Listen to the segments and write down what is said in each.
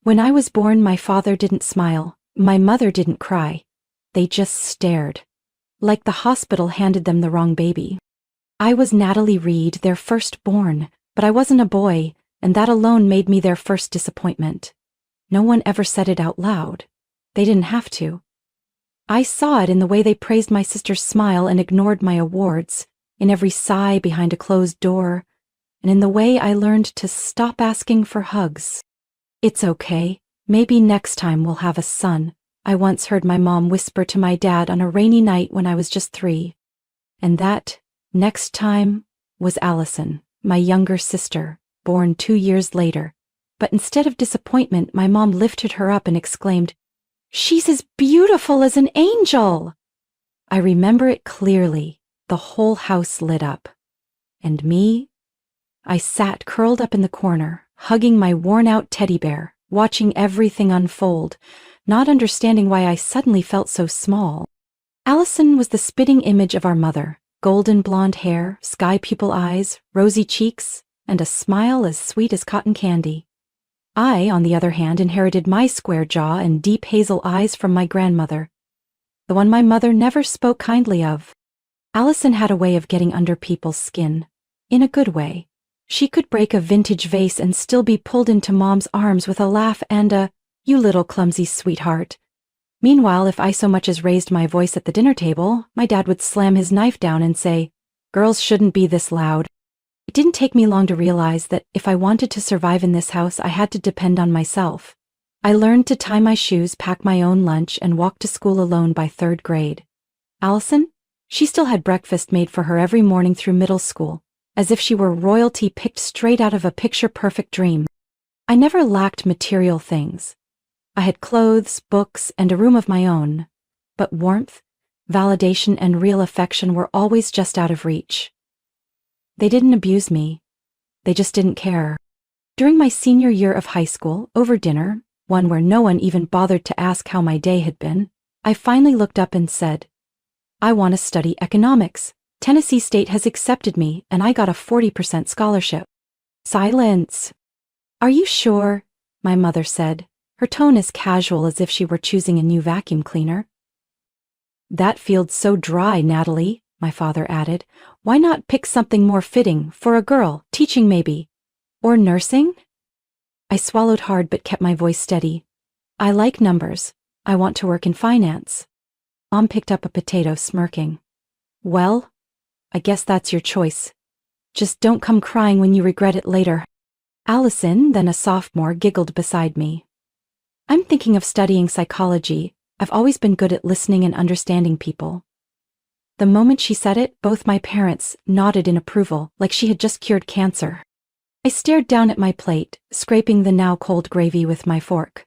When I was born, my father didn't smile, my mother didn't cry. They just stared. Like the hospital handed them the wrong baby. I was Natalie Reed, their firstborn, but I wasn't a boy, and that alone made me their first disappointment. No one ever said it out loud. They didn't have to. I saw it in the way they praised my sister's smile and ignored my awards, in every sigh behind a closed door, and in the way I learned to stop asking for hugs. "It's okay. Maybe next time we'll have a son," I once heard my mom whisper to my dad on a rainy night when I was just 3. And that next time was Allison, my younger sister, born 2 years later. But instead of disappointment, my mom lifted her up and exclaimed, "She's as beautiful as an angel!" I remember it clearly. The whole house lit up. And me? I sat curled up in the corner, hugging my worn-out teddy bear, watching everything unfold, not understanding why I suddenly felt so small. Allison was the spitting image of our mother: golden blonde hair, sky pupil eyes, rosy cheeks, and a smile as sweet as cotton candy. I, on the other hand, inherited my square jaw and deep hazel eyes from my grandmother, the one my mother never spoke kindly of. Allison had a way of getting under people's skin, in a good way. She could break a vintage vase and still be pulled into Mom's arms with a laugh and a, "You little clumsy sweetheart." Meanwhile, if I so much as raised my voice at the dinner table, my dad would slam his knife down and say, "Girls shouldn't be this loud." It didn't take me long to realize that if I wanted to survive in this house, I had to depend on myself. I learned to tie my shoes, pack my own lunch, and walk to school alone by 3rd grade. Allison? She still had breakfast made for her every morning through middle school, as if she were royalty picked straight out of a picture-perfect dream. I never lacked material things. I had clothes, books, and a room of my own, but warmth, validation, and real affection were always just out of reach. They didn't abuse me. They just didn't care. During my senior year of high school, over dinner, one where no one even bothered to ask how my day had been, I finally looked up and said, "I want to study economics. Tennessee State has accepted me, and I got a 40% scholarship." Silence. "Are you sure?" my mother said, her tone as casual as if she were choosing a new vacuum cleaner. "That field's so dry, Natalie," my father added. "Why not pick something more fitting, for a girl, teaching maybe? Or nursing?" I swallowed hard but kept my voice steady. "I like numbers. I want to work in finance." Mom picked up a potato, smirking. "Well, I guess that's your choice. Just don't come crying when you regret it later." Allison, then a sophomore, giggled beside me. "I'm thinking of studying psychology. I've always been good at listening and understanding people." The moment she said it, both my parents nodded in approval, like she had just cured cancer. I stared down at my plate, scraping the now cold gravy with my fork.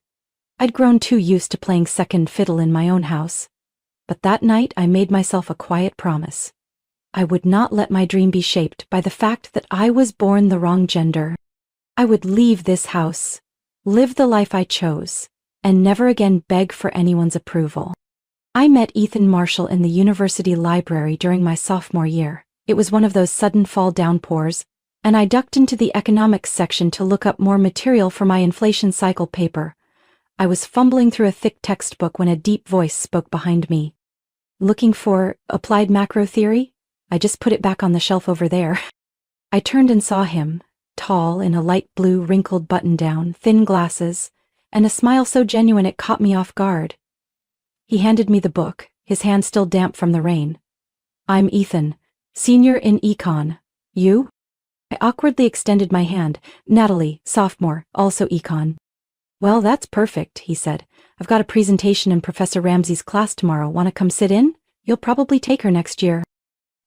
I'd grown too used to playing second fiddle in my own house. But that night I made myself a quiet promise. I would not let my dream be shaped by the fact that I was born the wrong gender. I would leave this house, live the life I chose, and never again beg for anyone's approval. I met Ethan Marshall in the university library during my sophomore year. It was one of those sudden fall downpours, and I ducked into the economics section to look up more material for my inflation cycle paper. I was fumbling through a thick textbook when a deep voice spoke behind me. "Looking for applied macro theory? I just put it back on the shelf over there." I turned and saw him, tall in a light blue wrinkled button-down, thin glasses, and a smile so genuine it caught me off guard. He handed me the book, his hand still damp from the rain. "I'm Ethan, senior in econ. You?" I awkwardly extended my hand. "Natalie, sophomore, also econ." "Well, that's perfect," he said. "I've got a presentation in Professor Ramsey's class tomorrow. Want to come sit in? You'll probably take her next year."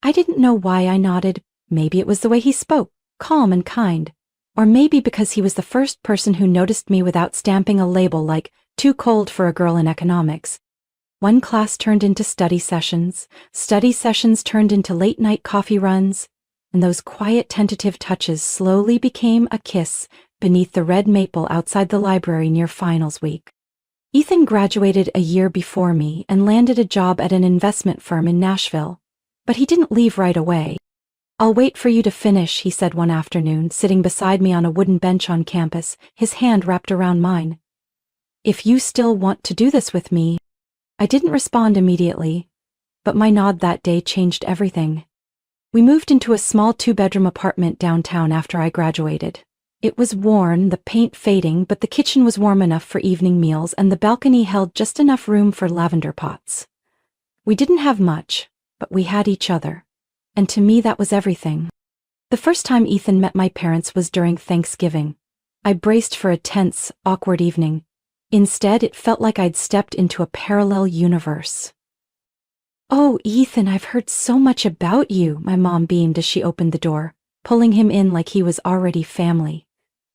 I didn't know why I nodded. Maybe it was the way he spoke, calm and kind. Or maybe because he was the first person who noticed me without stamping a label like "too cold for a girl in economics." One class turned into study sessions turned into late-night coffee runs, and those quiet, tentative touches slowly became a kiss beneath the red maple outside the library near finals week. Ethan graduated a year before me and landed a job at an investment firm in Nashville, but he didn't leave right away. "I'll wait for you to finish," he said one afternoon, sitting beside me on a wooden bench on campus, his hand wrapped around mine. If you still want to do this with me. I didn't respond immediately, but my nod that day changed everything. We moved into a small 2-bedroom apartment downtown after I graduated. It was worn, the paint fading, but the kitchen was warm enough for evening meals and the balcony held just enough room for lavender pots. We didn't have much, but we had each other. And to me that was everything. The first time Ethan met my parents was during Thanksgiving. I braced for a tense, awkward evening. Instead, it felt like I'd stepped into a parallel universe. "Oh, Ethan, I've heard so much about you," my mom beamed as she opened the door, pulling him in like he was already family.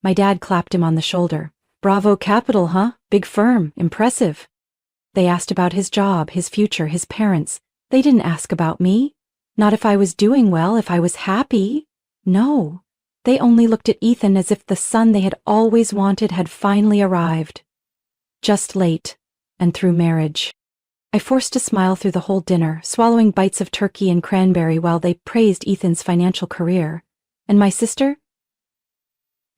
My dad clapped him on the shoulder. "Bravo Capital, huh? Big firm, impressive." They asked about his job, his future, his parents. They didn't ask about me. Not if I was doing well, if I was happy. No. They only looked at Ethan as if the son they had always wanted had finally arrived. Just late, and through marriage. I forced a smile through the whole dinner, swallowing bites of turkey and cranberry while they praised Ethan's financial career. And my sister?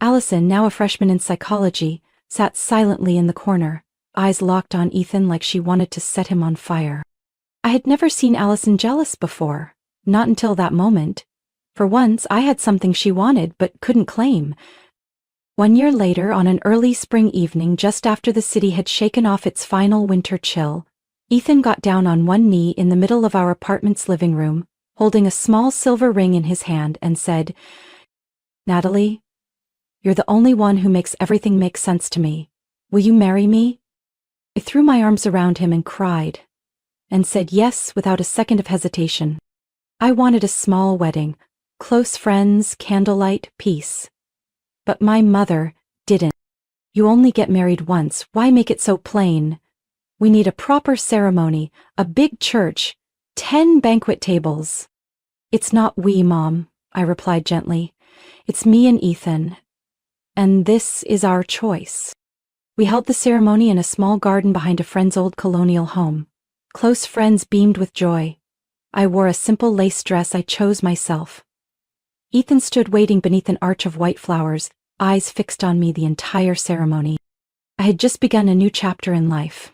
Allison, now a freshman in psychology, sat silently in the corner, eyes locked on Ethan like she wanted to set him on fire. I had never seen Allison jealous before, not until that moment. For once, I had something she wanted but couldn't claim. 1 year later, on an early spring evening just after the city had shaken off its final winter chill, Ethan got down on one knee in the middle of our apartment's living room, holding a small silver ring in his hand, and said, "Natalie, you're the only one who makes everything make sense to me. Will you marry me?" I threw my arms around him and cried, and said yes without a second of hesitation. I wanted a small wedding, close friends, candlelight, peace. But my mother didn't. "You only get married once, why make it so plain? We need a proper ceremony, a big church, 10 banquet tables." "It's not we, Mom," I replied gently. "It's me and Ethan. And this is our choice." We held the ceremony in a small garden behind a friend's old colonial home. Close friends beamed with joy. I wore a simple lace dress I chose myself. Ethan stood waiting beneath an arch of white flowers, eyes fixed on me the entire ceremony. I had just begun a new chapter in life.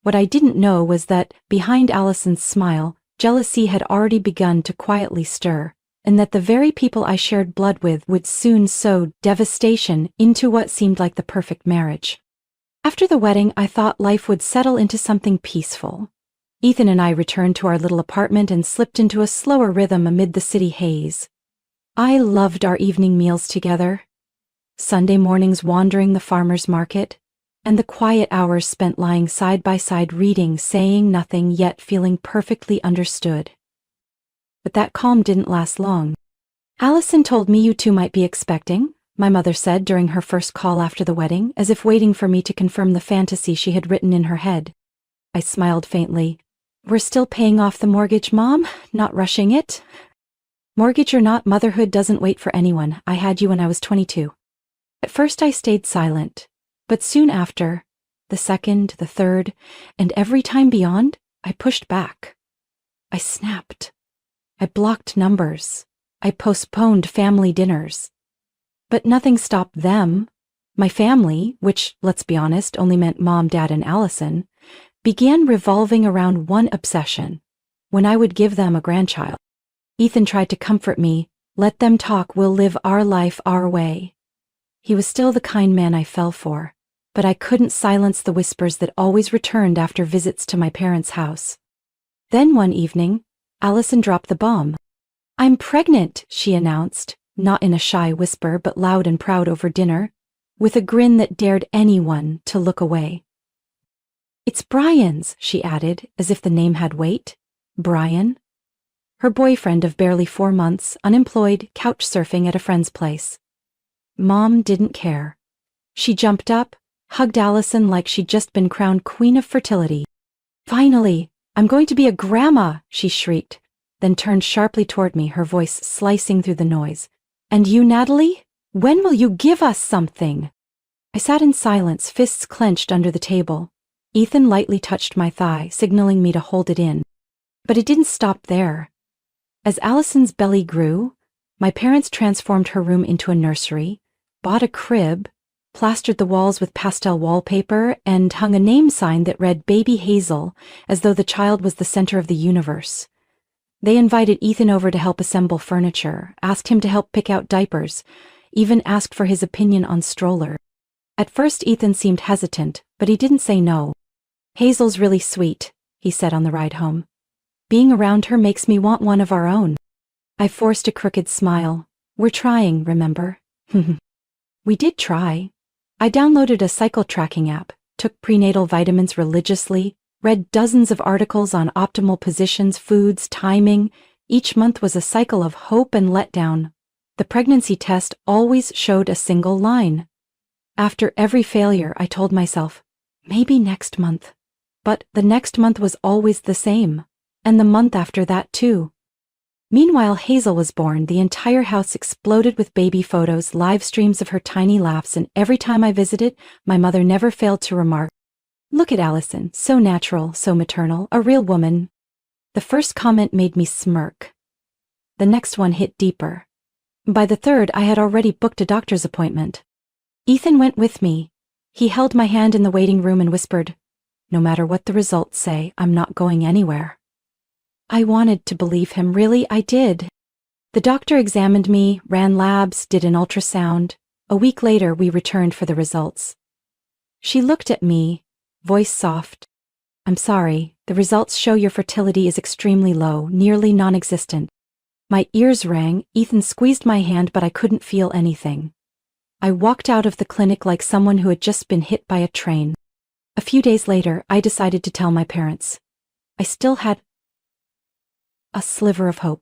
What I didn't know was that, behind Allison's smile, jealousy had already begun to quietly stir, and that the very people I shared blood with would soon sow devastation into what seemed like the perfect marriage. After the wedding, I thought life would settle into something peaceful. Ethan and I returned to our little apartment and slipped into a slower rhythm amid the city haze. I loved our evening meals together, Sunday mornings wandering the farmer's market, and the quiet hours spent lying side by side reading, saying nothing yet feeling perfectly understood. But that calm didn't last long. "Allison told me you two might be expecting," my mother said during her first call after the wedding, as if waiting for me to confirm the fantasy she had written in her head. I smiled faintly. "We're still paying off the mortgage, Mom, not rushing it." "Mortgage or not, motherhood doesn't wait for anyone. I had you when I was 22. At first I stayed silent, but soon after, the second, the third, and every time beyond, I pushed back. I snapped. I blocked numbers. I postponed family dinners. But nothing stopped them. My family, which, let's be honest, only meant Mom, Dad, and Allison, began revolving around one obsession: when I would give them a grandchild. Ethan tried to comfort me. "Let them talk, we'll live our life our way." He was still the kind man I fell for, but I couldn't silence the whispers that always returned after visits to my parents' house. Then one evening, Allison dropped the bomb. "I'm pregnant," she announced, not in a shy whisper but loud and proud over dinner, with a grin that dared anyone to look away. "It's Brian's," she added, as if the name had weight. Brian? Her boyfriend of barely 4 months, unemployed, couch surfing at a friend's place. Mom didn't care. She jumped up, hugged Allison like she'd just been crowned Queen of Fertility. "Finally, I'm going to be a grandma," she shrieked, then turned sharply toward me, her voice slicing through the noise. "And you, Natalie? When will you give us something?" I sat in silence, fists clenched under the table. Ethan lightly touched my thigh, signaling me to hold it in. But it didn't stop there. As Allison's belly grew, my parents transformed her room into a nursery, bought a crib, plastered the walls with pastel wallpaper, and hung a name sign that read Baby Hazel, as though the child was the center of the universe. They invited Ethan over to help assemble furniture, asked him to help pick out diapers, even asked for his opinion on stroller. At first Ethan seemed hesitant, but he didn't say no. "Hazel's really sweet," he said on the ride home. "Being around her makes me want one of our own." I forced a crooked smile. "We're trying, remember?" We did try. I downloaded a cycle tracking app, took prenatal vitamins religiously, read dozens of articles on optimal positions, foods, timing. Each month was a cycle of hope and letdown. The pregnancy test always showed a single line. After every failure, I told myself, maybe next month. But the next month was always the same, and the month after that too. Meanwhile, Hazel was born. The entire house exploded with baby photos, live streams of her tiny laughs, and every time I visited, my mother never failed to remark, "Look at Allison, so natural, so maternal, a real woman." The first comment made me smirk. The next one hit deeper. By the third, I had already booked a doctor's appointment. Ethan went with me. He held my hand in the waiting room and whispered, "No matter what the results say, I'm not going anywhere." I wanted to believe him, really, I did. The doctor examined me, ran labs, did an ultrasound. A week later, we returned for the results. She looked at me, voice soft. "I'm sorry, the results show your fertility is extremely low, nearly non-existent." My ears rang. Ethan squeezed my hand, but I couldn't feel anything. I walked out of the clinic like someone who had just been hit by a train. A few days later, I decided to tell my parents. I still had a sliver of hope.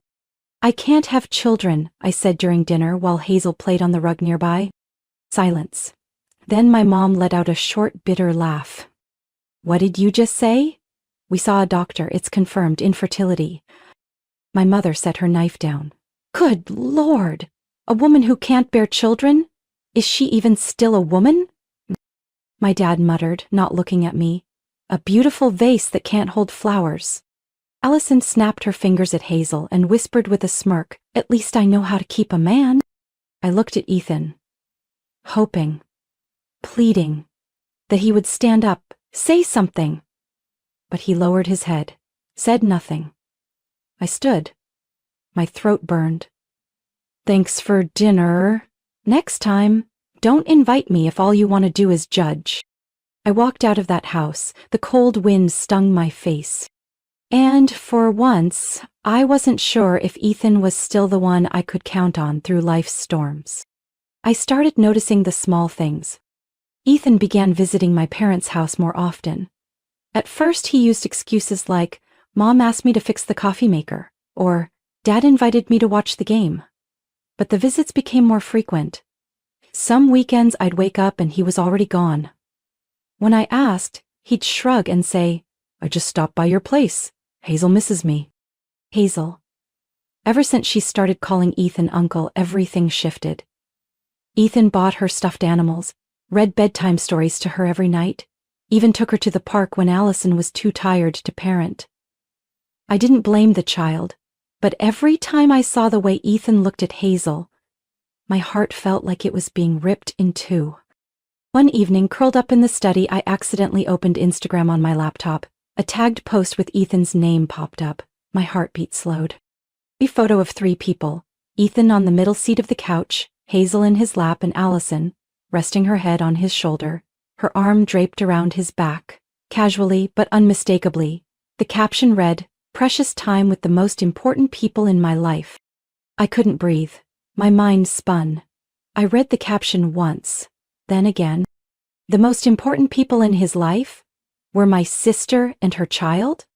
"I can't have children," I said during dinner while Hazel played on the rug nearby. Silence. Then my mom let out a short, bitter laugh. "What did you just say?" "We saw a doctor. It's confirmed infertility." My mother set her knife down. "Good Lord! A woman who can't bear children? Is she even still a woman?" My dad muttered, not looking at me. "A beautiful vase that can't hold flowers." Allison snapped her fingers at Hazel and whispered with a smirk, "At least I know how to keep a man." I looked at Ethan, hoping, pleading, that he would stand up, say something. But he lowered his head, said nothing. I stood. My throat burned. "Thanks for dinner. Next time, don't invite me if all you want to do is judge." I walked out of that house. The cold wind stung my face. And for once, I wasn't sure if Ethan was still the one I could count on through life's storms. I started noticing the small things. Ethan began visiting my parents' house more often. At first, he used excuses like, "Mom asked me to fix the coffee maker," or "Dad invited me to watch the game." But the visits became more frequent. Some weekends I'd wake up and he was already gone. When I asked, he'd shrug and say, "I just stopped by your place. Hazel misses me." Hazel. Ever since she started calling Ethan uncle, everything shifted. Ethan bought her stuffed animals, read bedtime stories to her every night, even took her to the park when Allison was too tired to parent. I didn't blame the child, but every time I saw the way Ethan looked at Hazel, my heart felt like it was being ripped in two. One evening, curled up in the study, I accidentally opened Instagram on my laptop. A tagged post with Ethan's name popped up. My heartbeat slowed. A photo of 3 people, Ethan on the middle seat of the couch, Hazel in his lap, and Allison, resting her head on his shoulder, her arm draped around his back. Casually but unmistakably, the caption read, "Precious time with the most important people in my life." I couldn't breathe. My mind spun. I read the caption once, then again. The most important people in his life were my sister and her child?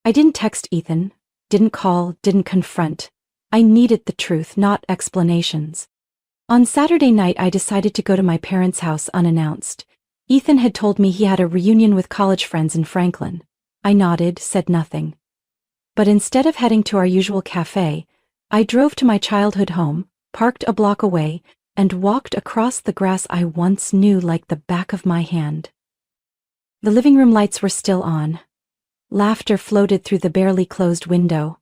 I didn't text Ethan, didn't call, didn't confront. I needed the truth, not explanations. On Saturday night, I decided to go to my parents' house unannounced. Ethan had told me he had a reunion with college friends in Franklin. I nodded, said nothing. But instead of heading to our usual cafe, I drove to my childhood home, parked a block away, and walked across the grass I once knew like the back of my hand. The living room lights were still on. Laughter floated through the barely closed window.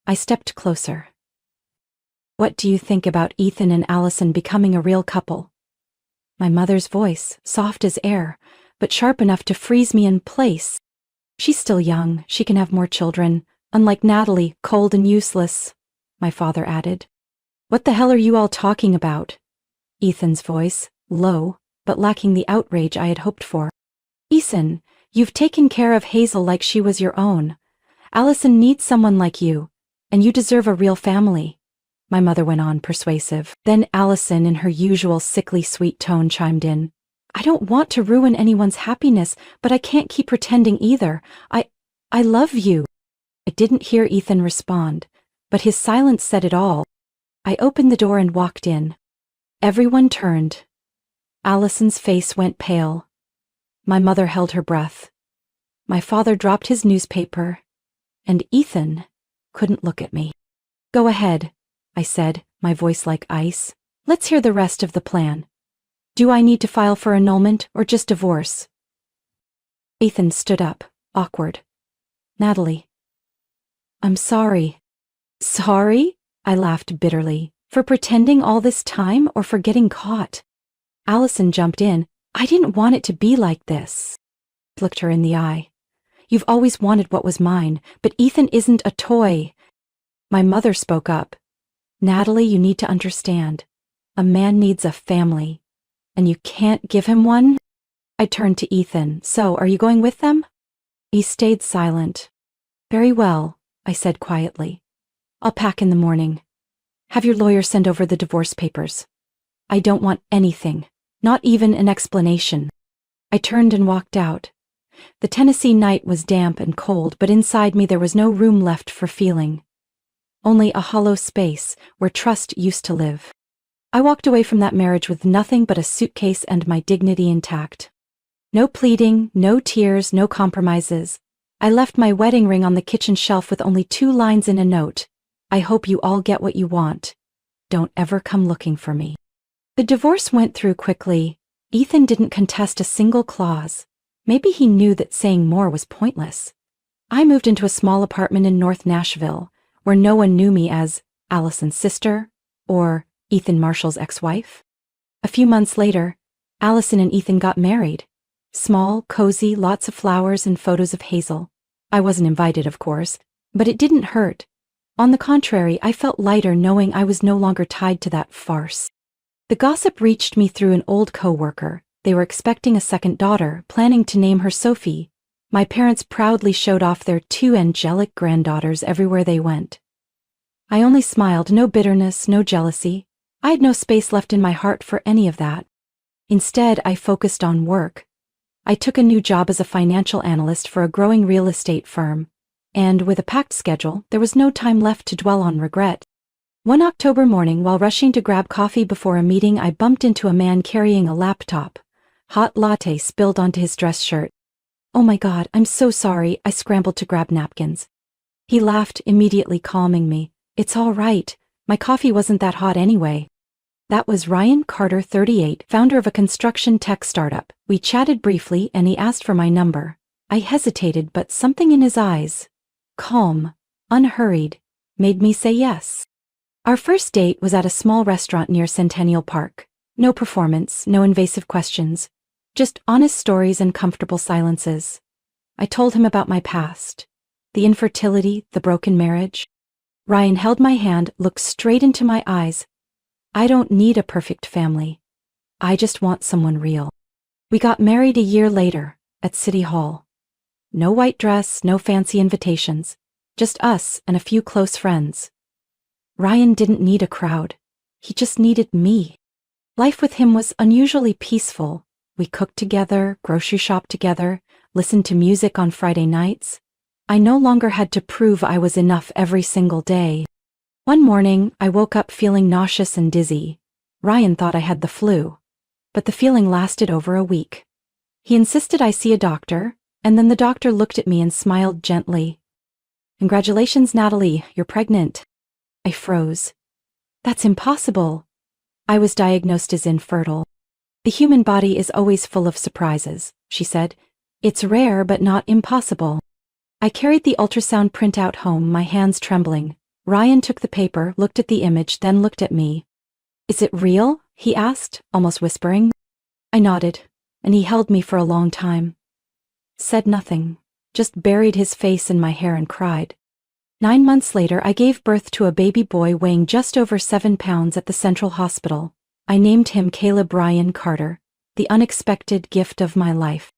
I stepped closer. "What do you think about Ethan and Allison becoming a real couple?" My mother's voice, soft as air, but sharp enough to freeze me in place. She's still young, she can have more children, unlike Natalie, cold and useless, my father added. What the hell are you all talking about? Ethan's voice, low, but lacking the outrage I had hoped for. Ethan, you've taken care of Hazel like she was your own. Allison needs someone like you, and you deserve a real family. My mother went on, persuasive. Then Allison, in her usual sickly sweet tone, chimed in. I don't want to ruin anyone's happiness, but I can't keep pretending either. I love you. I didn't hear Ethan respond, but his silence said it all. I opened the door and walked in. Everyone turned. Allison's face went pale. My mother held her breath. My father dropped his newspaper, and Ethan couldn't look at me. Go ahead, I said, my voice like ice. Let's hear the rest of the plan. Do I need to file for annulment or just divorce? Ethan stood up, awkward. Natalie. I'm sorry. Sorry? I laughed bitterly. For pretending all this time or for getting caught? Allison jumped in. I didn't want it to be like this. I looked her in the eye. You've always wanted what was mine, but Ethan isn't a toy. My mother spoke up. Natalie, you need to understand. A man needs a family, and you can't give him one? I turned to Ethan. So, are you going with them? He stayed silent. Very well, I said quietly. I'll pack in the morning. Have your lawyer send over the divorce papers. I don't want anything, not even an explanation. I turned and walked out. The Tennessee night was damp and cold, but inside me there was no room left for feeling. Only a hollow space where trust used to live. I walked away from that marriage with nothing but a suitcase and my dignity intact. No pleading, no tears, no compromises. I left my wedding ring on the kitchen shelf with only 2 lines in a note. I hope you all get what you want. Don't ever come looking for me. The divorce went through quickly. Ethan didn't contest a single clause. Maybe he knew that saying more was pointless. I moved into a small apartment in North Nashville, where no one knew me as Allison's sister or Ethan Marshall's ex-wife. A few months later, Allison and Ethan got married. Small, cozy, lots of flowers and photos of Hazel. I wasn't invited, of course, but it didn't hurt. On the contrary, I felt lighter knowing I was no longer tied to that farce. The gossip reached me through an old co-worker. They were expecting a second daughter, planning to name her Sophie. My parents proudly showed off their 2 angelic granddaughters everywhere they went. I only smiled, no bitterness, no jealousy. I had no space left in my heart for any of that. Instead, I focused on work. I took a new job as a financial analyst for a growing real estate firm, and with a packed schedule, there was no time left to dwell on regret. One October morning, while rushing to grab coffee before a meeting, I bumped into a man carrying a laptop. Hot latte spilled onto his dress shirt. Oh my God, I'm so sorry. I scrambled to grab napkins. He laughed, immediately calming me. It's all right. My coffee wasn't that hot anyway. That was Ryan Carter, 38, founder of a construction tech startup. We chatted briefly and he asked for my number. I hesitated, but something in his eyes, calm, unhurried, made me say yes. Our first date was at a small restaurant near Centennial Park. No performance, no invasive questions, just honest stories and comfortable silences. I told him about my past, the infertility, the broken marriage. Ryan held my hand, looked straight into my eyes. I don't need a perfect family. I just want someone real. We got married a year later, at City Hall. No white dress, no fancy invitations, just us and a few close friends. Ryan didn't need a crowd. He just needed me. Life with him was unusually peaceful. We cooked together, grocery shopped together, listened to music on Friday nights. I no longer had to prove I was enough every single day. One morning, I woke up feeling nauseous and dizzy. Ryan thought I had the flu, but the feeling lasted over a week. He insisted I see a doctor, and then the doctor looked at me and smiled gently. Congratulations, Natalie, you're pregnant. I froze. That's impossible. I was diagnosed as infertile. The human body is always full of surprises, she said. It's rare, but not impossible. I carried the ultrasound printout home, my hands trembling. Ryan took the paper, looked at the image, then looked at me. Is it real? He asked, almost whispering. I nodded, and he held me for a long time. Said nothing, just buried his face in my hair and cried. 9 months later, I gave birth to a baby boy weighing just over 7 pounds at the Central Hospital. I named him Caleb Ryan Carter, the unexpected gift of my life.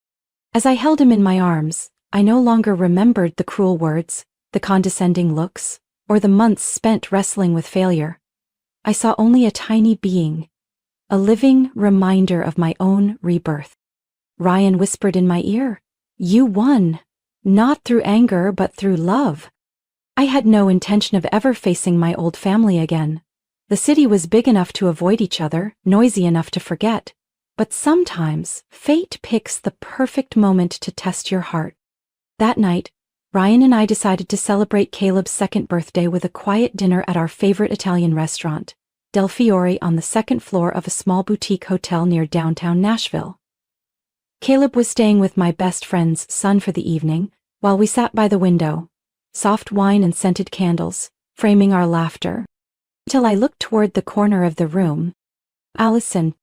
As I held him in my arms, I no longer remembered the cruel words, the condescending looks, or the months spent wrestling with failure. I saw only a tiny being, a living reminder of my own rebirth. Ryan whispered in my ear, "You won, not through anger but through love." I had no intention of ever facing my old family again. The city was big enough to avoid each other, noisy enough to forget. But sometimes, fate picks the perfect moment to test your heart. That night, Ryan and I decided to celebrate Caleb's second birthday with a quiet dinner at our favorite Italian restaurant, Del Fiore, on the second floor of a small boutique hotel near downtown Nashville. Caleb was staying with my best friend's son for the evening, while we sat by the window, soft wine and scented candles, framing our laughter. Till I looked toward the corner of the room. Allison,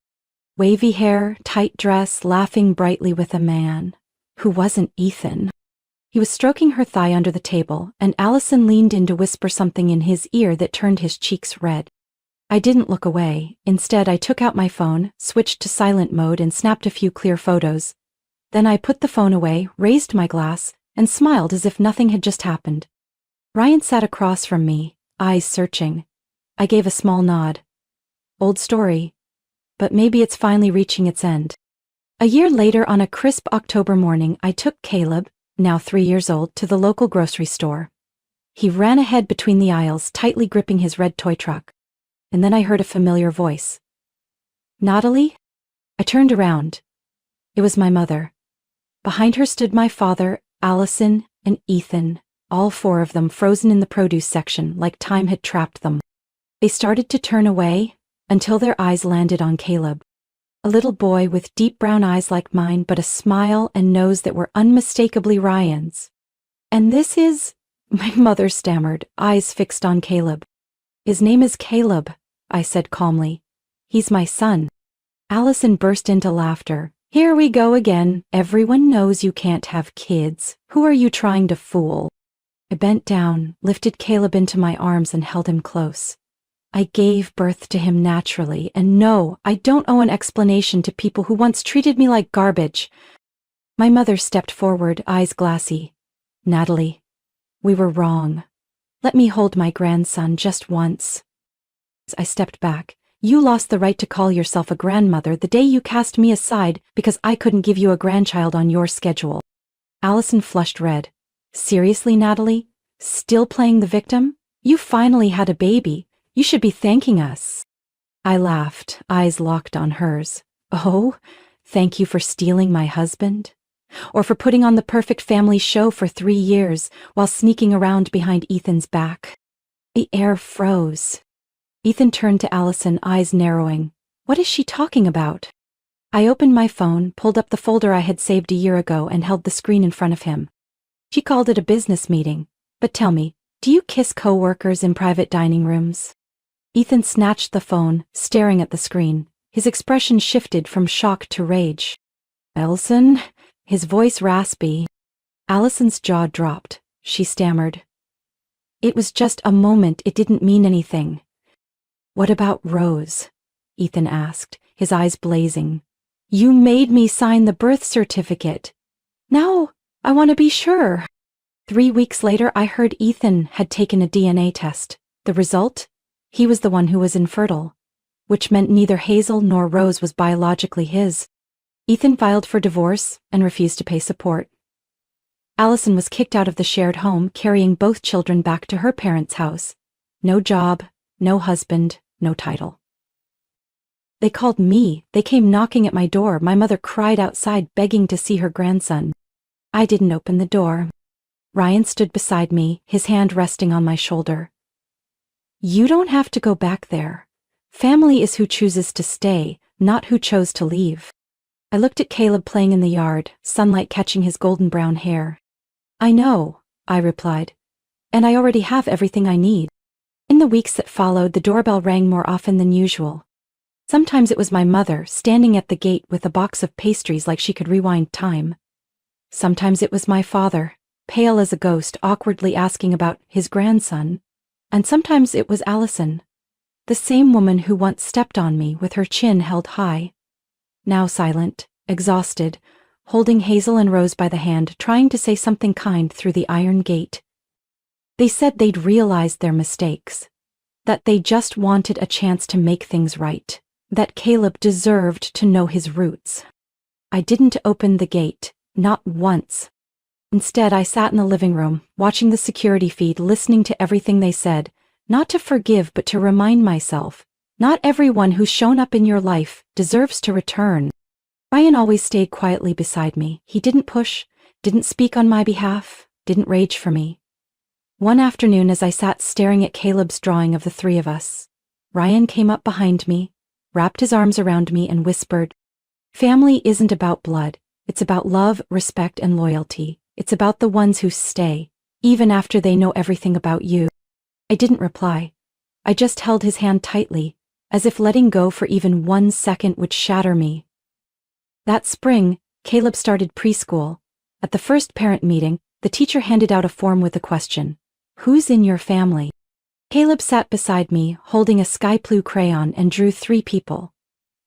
wavy hair, tight dress, laughing brightly with a man who wasn't Ethan. He was stroking her thigh under the table, and Allison leaned in to whisper something in his ear that turned his cheeks red. I didn't look away. Instead, I took out my phone, switched to silent mode, and snapped a few clear photos. Then I put the phone away, raised my glass, and smiled as if nothing had just happened. Ryan sat across from me, eyes searching. I gave a small nod. Old story, but maybe it's finally reaching its end. A year later, on a crisp October morning, I took Caleb, now 3 years old, to the local grocery store. He ran ahead between the aisles, tightly gripping his red toy truck. And then I heard a familiar voice. "Natalie?" I turned around. It was my mother. Behind her stood my father, Allison, and Ethan, all 4 of them frozen in the produce section like time had trapped them. They started to turn away until their eyes landed on Caleb. A little boy with deep brown eyes like mine, but a smile and nose that were unmistakably Ryan's. "And this is," my mother stammered, eyes fixed on Caleb. "His name is Caleb," I said calmly. "He's my son." Allison burst into laughter. "Here we go again. Everyone knows you can't have kids. Who are you trying to fool?" I bent down, lifted Caleb into my arms, and held him close. I gave birth to him naturally, and no, I don't owe an explanation to people who once treated me like garbage. My mother stepped forward, eyes glassy. "Natalie, we were wrong. Let me hold my grandson just once." I stepped back. "You lost the right to call yourself a grandmother the day you cast me aside because I couldn't give you a grandchild on your schedule." Allison flushed red. "Seriously, Natalie? Still playing the victim? You finally had a baby. You should be thanking us." I laughed, eyes locked on hers. "Oh, thank you for stealing my husband? Or for putting on the perfect family show for 3 years while sneaking around behind Ethan's back?" The air froze. Ethan turned to Allison, eyes narrowing. "What is she talking about?" I opened my phone, pulled up the folder I had saved a year ago, and held the screen in front of him. "She called it a business meeting. But tell me, do you kiss coworkers in private dining rooms?" Ethan snatched the phone, staring at the screen. His expression shifted from shock to rage. "Elson?" His voice raspy. Allison's jaw dropped. She stammered. "It was just a moment. It didn't mean anything." "What about Rose?" Ethan asked, his eyes blazing. "You made me sign the birth certificate. Now I want to be sure." 3 weeks later, I heard Ethan had taken a DNA test. The result? He was the one who was infertile, which meant neither Hazel nor Rose was biologically his. Ethan filed for divorce and refused to pay support. Allison was kicked out of the shared home, carrying both children back to her parents' house. No job, no husband, no title. They called me. They came knocking at my door. My mother cried outside, begging to see her grandson. I didn't open the door. Ryan stood beside me, his hand resting on my shoulder. "You don't have to go back there. Family is who chooses to stay, not who chose to leave." I looked at Caleb playing in the yard, sunlight catching his golden brown hair. "I know," I replied, "and I already have everything I need." In the weeks that followed, the doorbell rang more often than usual. Sometimes it was my mother standing at the gate with a box of pastries like she could rewind time. Sometimes it was my father, pale as a ghost, awkwardly asking about his grandson. And sometimes it was Allison, the same woman who once stepped on me with her chin held high. Now silent, exhausted, holding Hazel and Rose by the hand, trying to say something kind through the iron gate. They said they'd realized their mistakes, that they just wanted a chance to make things right, that Caleb deserved to know his roots. I didn't open the gate, not once. Instead, I sat in the living room, watching the security feed, listening to everything they said, not to forgive but to remind myself, not everyone who's shown up in your life deserves to return. Ryan always stayed quietly beside me. He didn't push, didn't speak on my behalf, didn't rage for me. One afternoon, as I sat staring at Caleb's drawing of the three of us, Ryan came up behind me, wrapped his arms around me and whispered, "Family isn't about blood. It's about love, respect, and loyalty. It's about the ones who stay, even after they know everything about you." I didn't reply. I just held his hand tightly, as if letting go for even 1 second would shatter me. That spring, Caleb started preschool. At the first parent meeting, the teacher handed out a form with the question, "Who's in your family?" Caleb sat beside me, holding a sky blue crayon, and drew 3 people.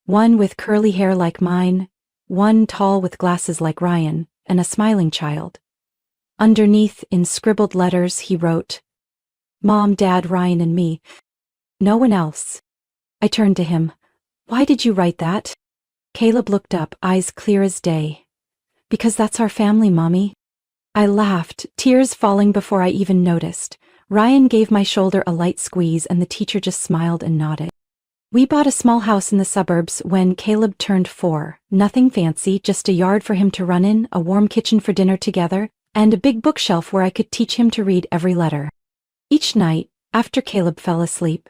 One with curly hair like mine, one tall with glasses like Ryan, and a smiling child. Underneath, in scribbled letters, he wrote, "Mom, Dad, Ryan, and me. No one else." I turned to him. "Why did you write that?" Caleb looked up, eyes clear as day. "Because that's our family, Mommy." I laughed, tears falling before I even noticed. Ryan gave my shoulder a light squeeze and the teacher just smiled and nodded. We bought a small house in the suburbs when Caleb turned 4. Nothing fancy, just a yard for him to run in, a warm kitchen for dinner together, and a big bookshelf where I could teach him to read every letter. Each night, after Caleb fell asleep,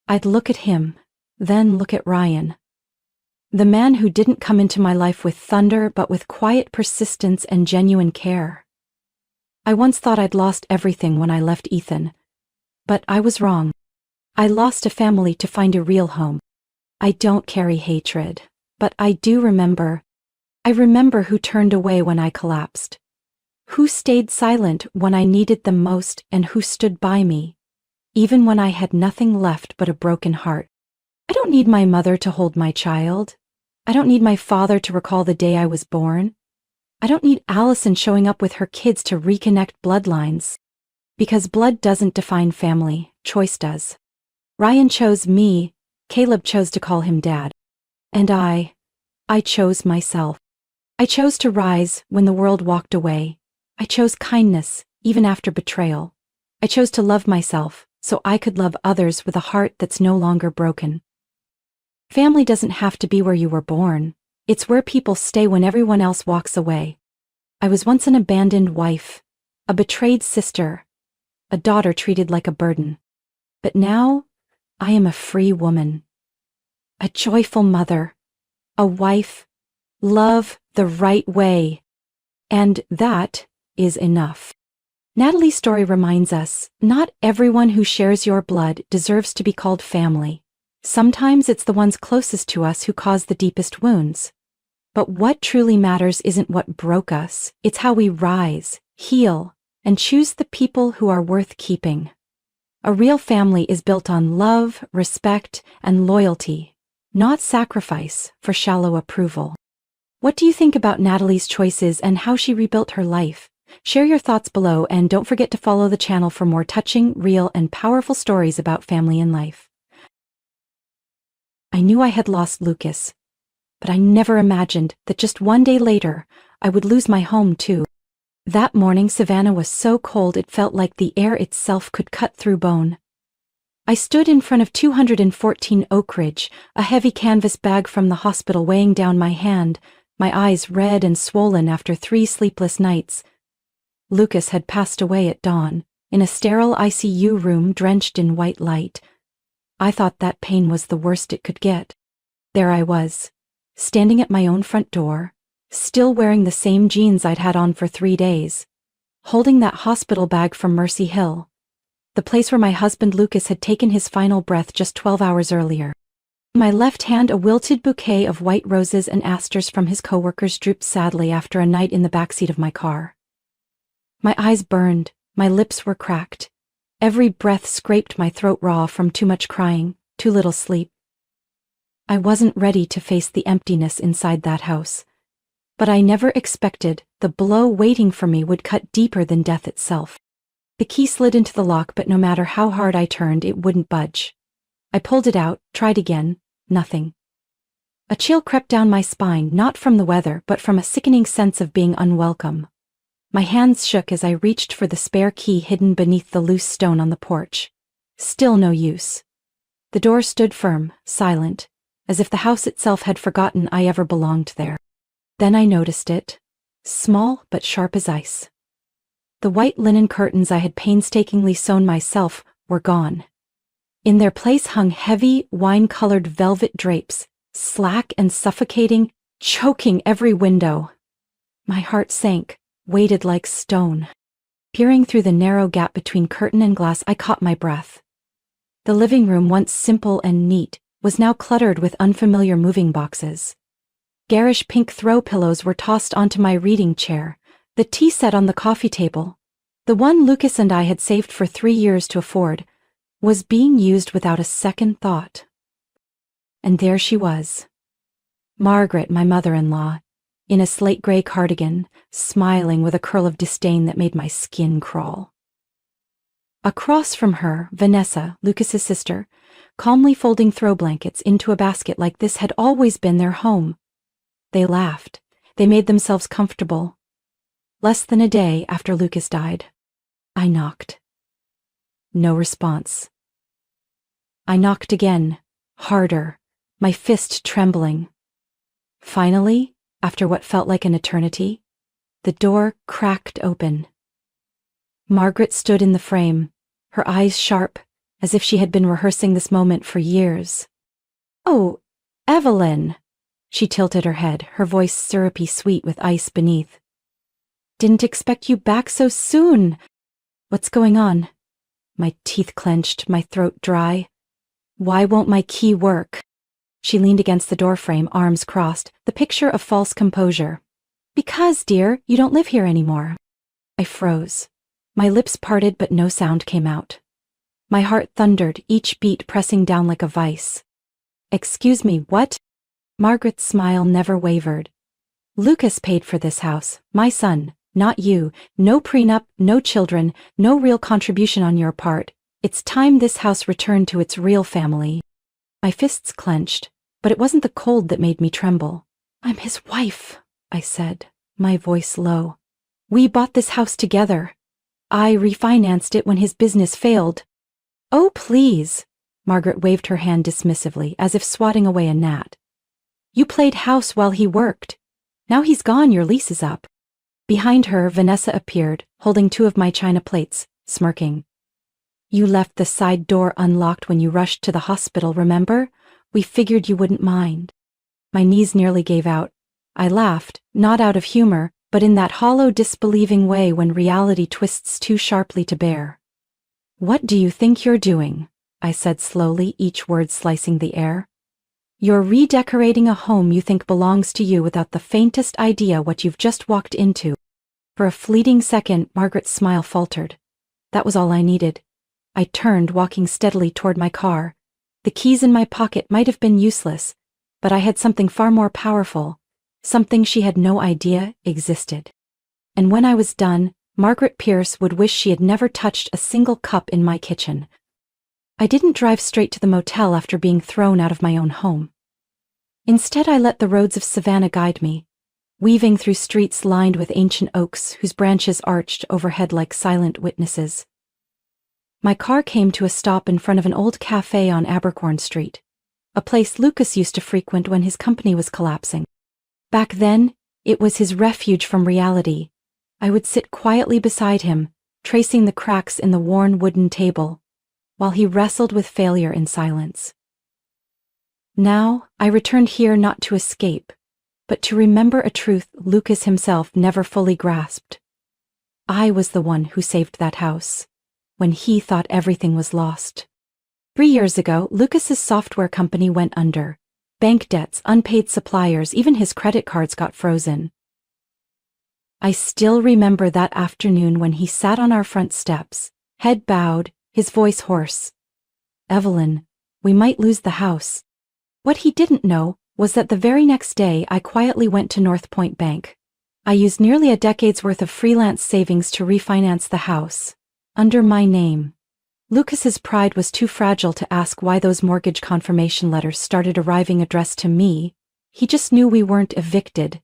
I'd look at him, then look at Ryan. The man who didn't come into my life with thunder but with quiet persistence and genuine care. I once thought I'd lost everything when I left Ethan. But I was wrong. I lost a family to find a real home. I don't carry hatred, but I do remember. I remember who turned away when I collapsed. Who stayed silent when I needed them most and who stood by me, even when I had nothing left but a broken heart. I don't need my mother to hold my child. I don't need my father to recall the day I was born. I don't need Allison showing up with her kids to reconnect bloodlines. Because blood doesn't define family, choice does. Ryan chose me, Caleb chose to call him Dad. And I chose myself. I chose to rise when the world walked away. I chose kindness, even after betrayal. I chose to love myself, so I could love others with a heart that's no longer broken. Family doesn't have to be where you were born. It's where people stay when everyone else walks away. I was once an abandoned wife, a betrayed sister, a daughter treated like a burden. But now, I am a free woman, a joyful mother, a wife, love the right way. And that is enough. Natalie's story reminds us, not everyone who shares your blood deserves to be called family. Sometimes it's the ones closest to us who cause the deepest wounds. But what truly matters isn't what broke us, it's how we rise, heal, and choose the people who are worth keeping. A real family is built on love, respect, and loyalty, not sacrifice for shallow approval. What do you think about Natalie's choices and how she rebuilt her life? Share your thoughts below and don't forget to follow the channel for more touching, real, and powerful stories about family and life. I knew I had lost Lucas, but I never imagined that just one day later, I would lose my home too. That morning, Savannah was so cold it felt like the air itself could cut through bone. I stood in front of 214 Oak Ridge, a heavy canvas bag from the hospital weighing down my hand, my eyes red and swollen after 3 sleepless nights. Lucas had passed away at dawn, in a sterile ICU room drenched in white light. I thought that pain was the worst it could get. There I was, standing at my own front door, still wearing the same jeans I'd had on for 3 days, holding that hospital bag from Mercy Hill, the place where my husband Lucas had taken his final breath just 12 hours earlier. My left hand, a wilted bouquet of white roses and asters from his coworkers, drooped sadly after a night in the backseat of my car. My eyes burned, my lips were cracked. Every breath scraped my throat raw from too much crying, too little sleep. I wasn't ready to face the emptiness inside that house. But I never expected the blow waiting for me would cut deeper than death itself. The key slid into the lock, but no matter how hard I turned, it wouldn't budge. I pulled it out, tried again, nothing. A chill crept down my spine, not from the weather, but from a sickening sense of being unwelcome. My hands shook as I reached for the spare key hidden beneath the loose stone on the porch. Still no use. The door stood firm, silent, as if the house itself had forgotten I ever belonged there. Then I noticed it, small but sharp as ice. The white linen curtains I had painstakingly sewn myself were gone. In their place hung heavy, wine-colored velvet drapes, slack and suffocating, choking every window. My heart sank, weighted like stone. Peering through the narrow gap between curtain and glass, I caught my breath. The living room, once simple and neat, was now cluttered with unfamiliar moving boxes. Garish pink throw pillows were tossed onto my reading chair, the tea set on the coffee table, the one Lucas and I had saved for 3 years to afford, was being used without a second thought. And there she was. Margaret, my mother-in-law, in a slate-gray cardigan, smiling with a curl of disdain that made my skin crawl. Across from her, Vanessa, Lucas's sister, calmly folding throw blankets into a basket like this had always been their home. They laughed. They made themselves comfortable. Less than a day after Lucas died, I knocked. No response. I knocked again, harder, my fist trembling. Finally, after what felt like an eternity, the door cracked open. Margaret stood in the frame, her eyes sharp, as if she had been rehearsing this moment for years. "Oh, Evelyn!" She tilted her head, her voice syrupy sweet with ice beneath. "Didn't expect you back so soon. What's going on?" My teeth clenched, my throat dry. "Why won't my key work?" She leaned against the doorframe, arms crossed, the picture of false composure. "Because, dear, you don't live here anymore." I froze. My lips parted, but no sound came out. My heart thundered, each beat pressing down like a vice. "Excuse me, what?" Margaret's smile never wavered. "Lucas paid for this house, my son, not you. No prenup, no children, no real contribution on your part. It's time this house returned to its real family." My fists clenched, but it wasn't the cold that made me tremble. "I'm his wife," I said, my voice low. "We bought this house together. I refinanced it when his business failed." "Oh, please." Margaret waved her hand dismissively, as if swatting away a gnat. "You played house while he worked. Now he's gone, your lease is up." Behind her, Vanessa appeared, holding 2 of my china plates, smirking. "You left the side door unlocked when you rushed to the hospital, remember? We figured you wouldn't mind." My knees nearly gave out. I laughed, not out of humor, but in that hollow, disbelieving way when reality twists too sharply to bear. "What do you think you're doing?" I said slowly, each word slicing the air. "You're redecorating a home you think belongs to you without the faintest idea what you've just walked into." For a fleeting second, Margaret's smile faltered. That was all I needed. I turned, walking steadily toward my car. The keys in my pocket might have been useless, but I had something far more powerful, something she had no idea existed. And when I was done, Margaret Pierce would wish she had never touched a single cup in my kitchen. I didn't drive straight to the motel after being thrown out of my own home. Instead, I let the roads of Savannah guide me, weaving through streets lined with ancient oaks whose branches arched overhead like silent witnesses. My car came to a stop in front of an old cafe on Abercorn Street, a place Lucas used to frequent when his company was collapsing. Back then, it was his refuge from reality. I would sit quietly beside him, tracing the cracks in the worn wooden table, while he wrestled with failure in silence. Now, I returned here not to escape, but to remember a truth Lucas himself never fully grasped. I was the one who saved that house, when he thought everything was lost. 3 years ago, Lucas's software company went under. Bank debts, unpaid suppliers, even his credit cards got frozen. I still remember that afternoon when he sat on our front steps, head bowed, his voice hoarse. "Evelyn, we might lose the house." What he didn't know was that the very next day I quietly went to North Point Bank. I used nearly a decade's worth of freelance savings to refinance the house, under my name. Lucas's pride was too fragile to ask why those mortgage confirmation letters started arriving addressed to me. He just knew we weren't evicted.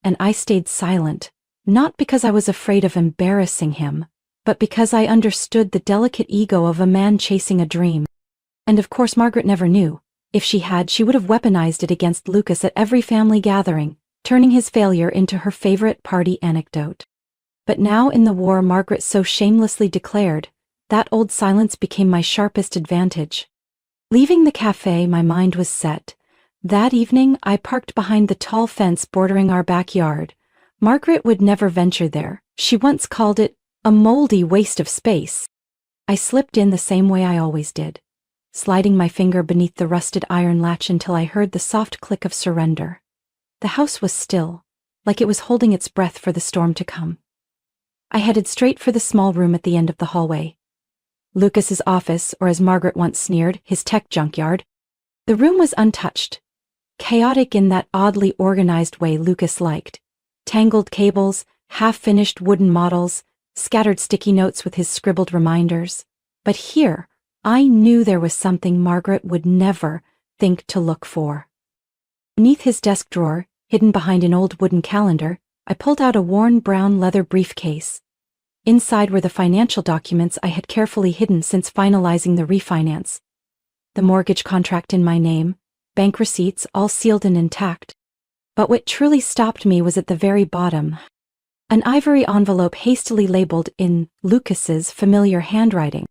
And I stayed silent, not because I was afraid of embarrassing him, but because I understood the delicate ego of a man chasing a dream. And of course Margaret never knew. If she had, she would have weaponized it against Lucas at every family gathering, turning his failure into her favorite party anecdote. But now in the war Margaret so shamelessly declared, that old silence became my sharpest advantage. Leaving the cafe, my mind was set. That evening, I parked behind the tall fence bordering our backyard. Margaret would never venture there. She once called it a moldy waste of space. I slipped in the same way I always did, sliding my finger beneath the rusted iron latch until I heard the soft click of surrender. The house was still, like it was holding its breath for the storm to come. I headed straight for the small room at the end of the hallway. Lucas's office, or as Margaret once sneered, his tech junkyard. The room was untouched, chaotic in that oddly organized way Lucas liked. Tangled cables, half-finished wooden models, scattered sticky notes with his scribbled reminders. But here, I knew there was something Margaret would never think to look for. Beneath his desk drawer, hidden behind an old wooden calendar, I pulled out a worn brown leather briefcase. Inside were the financial documents I had carefully hidden since finalizing the refinance. The mortgage contract in my name, bank receipts all sealed and intact. But what truly stopped me was at the very bottom. An ivory envelope hastily labeled in Lucas's familiar handwriting.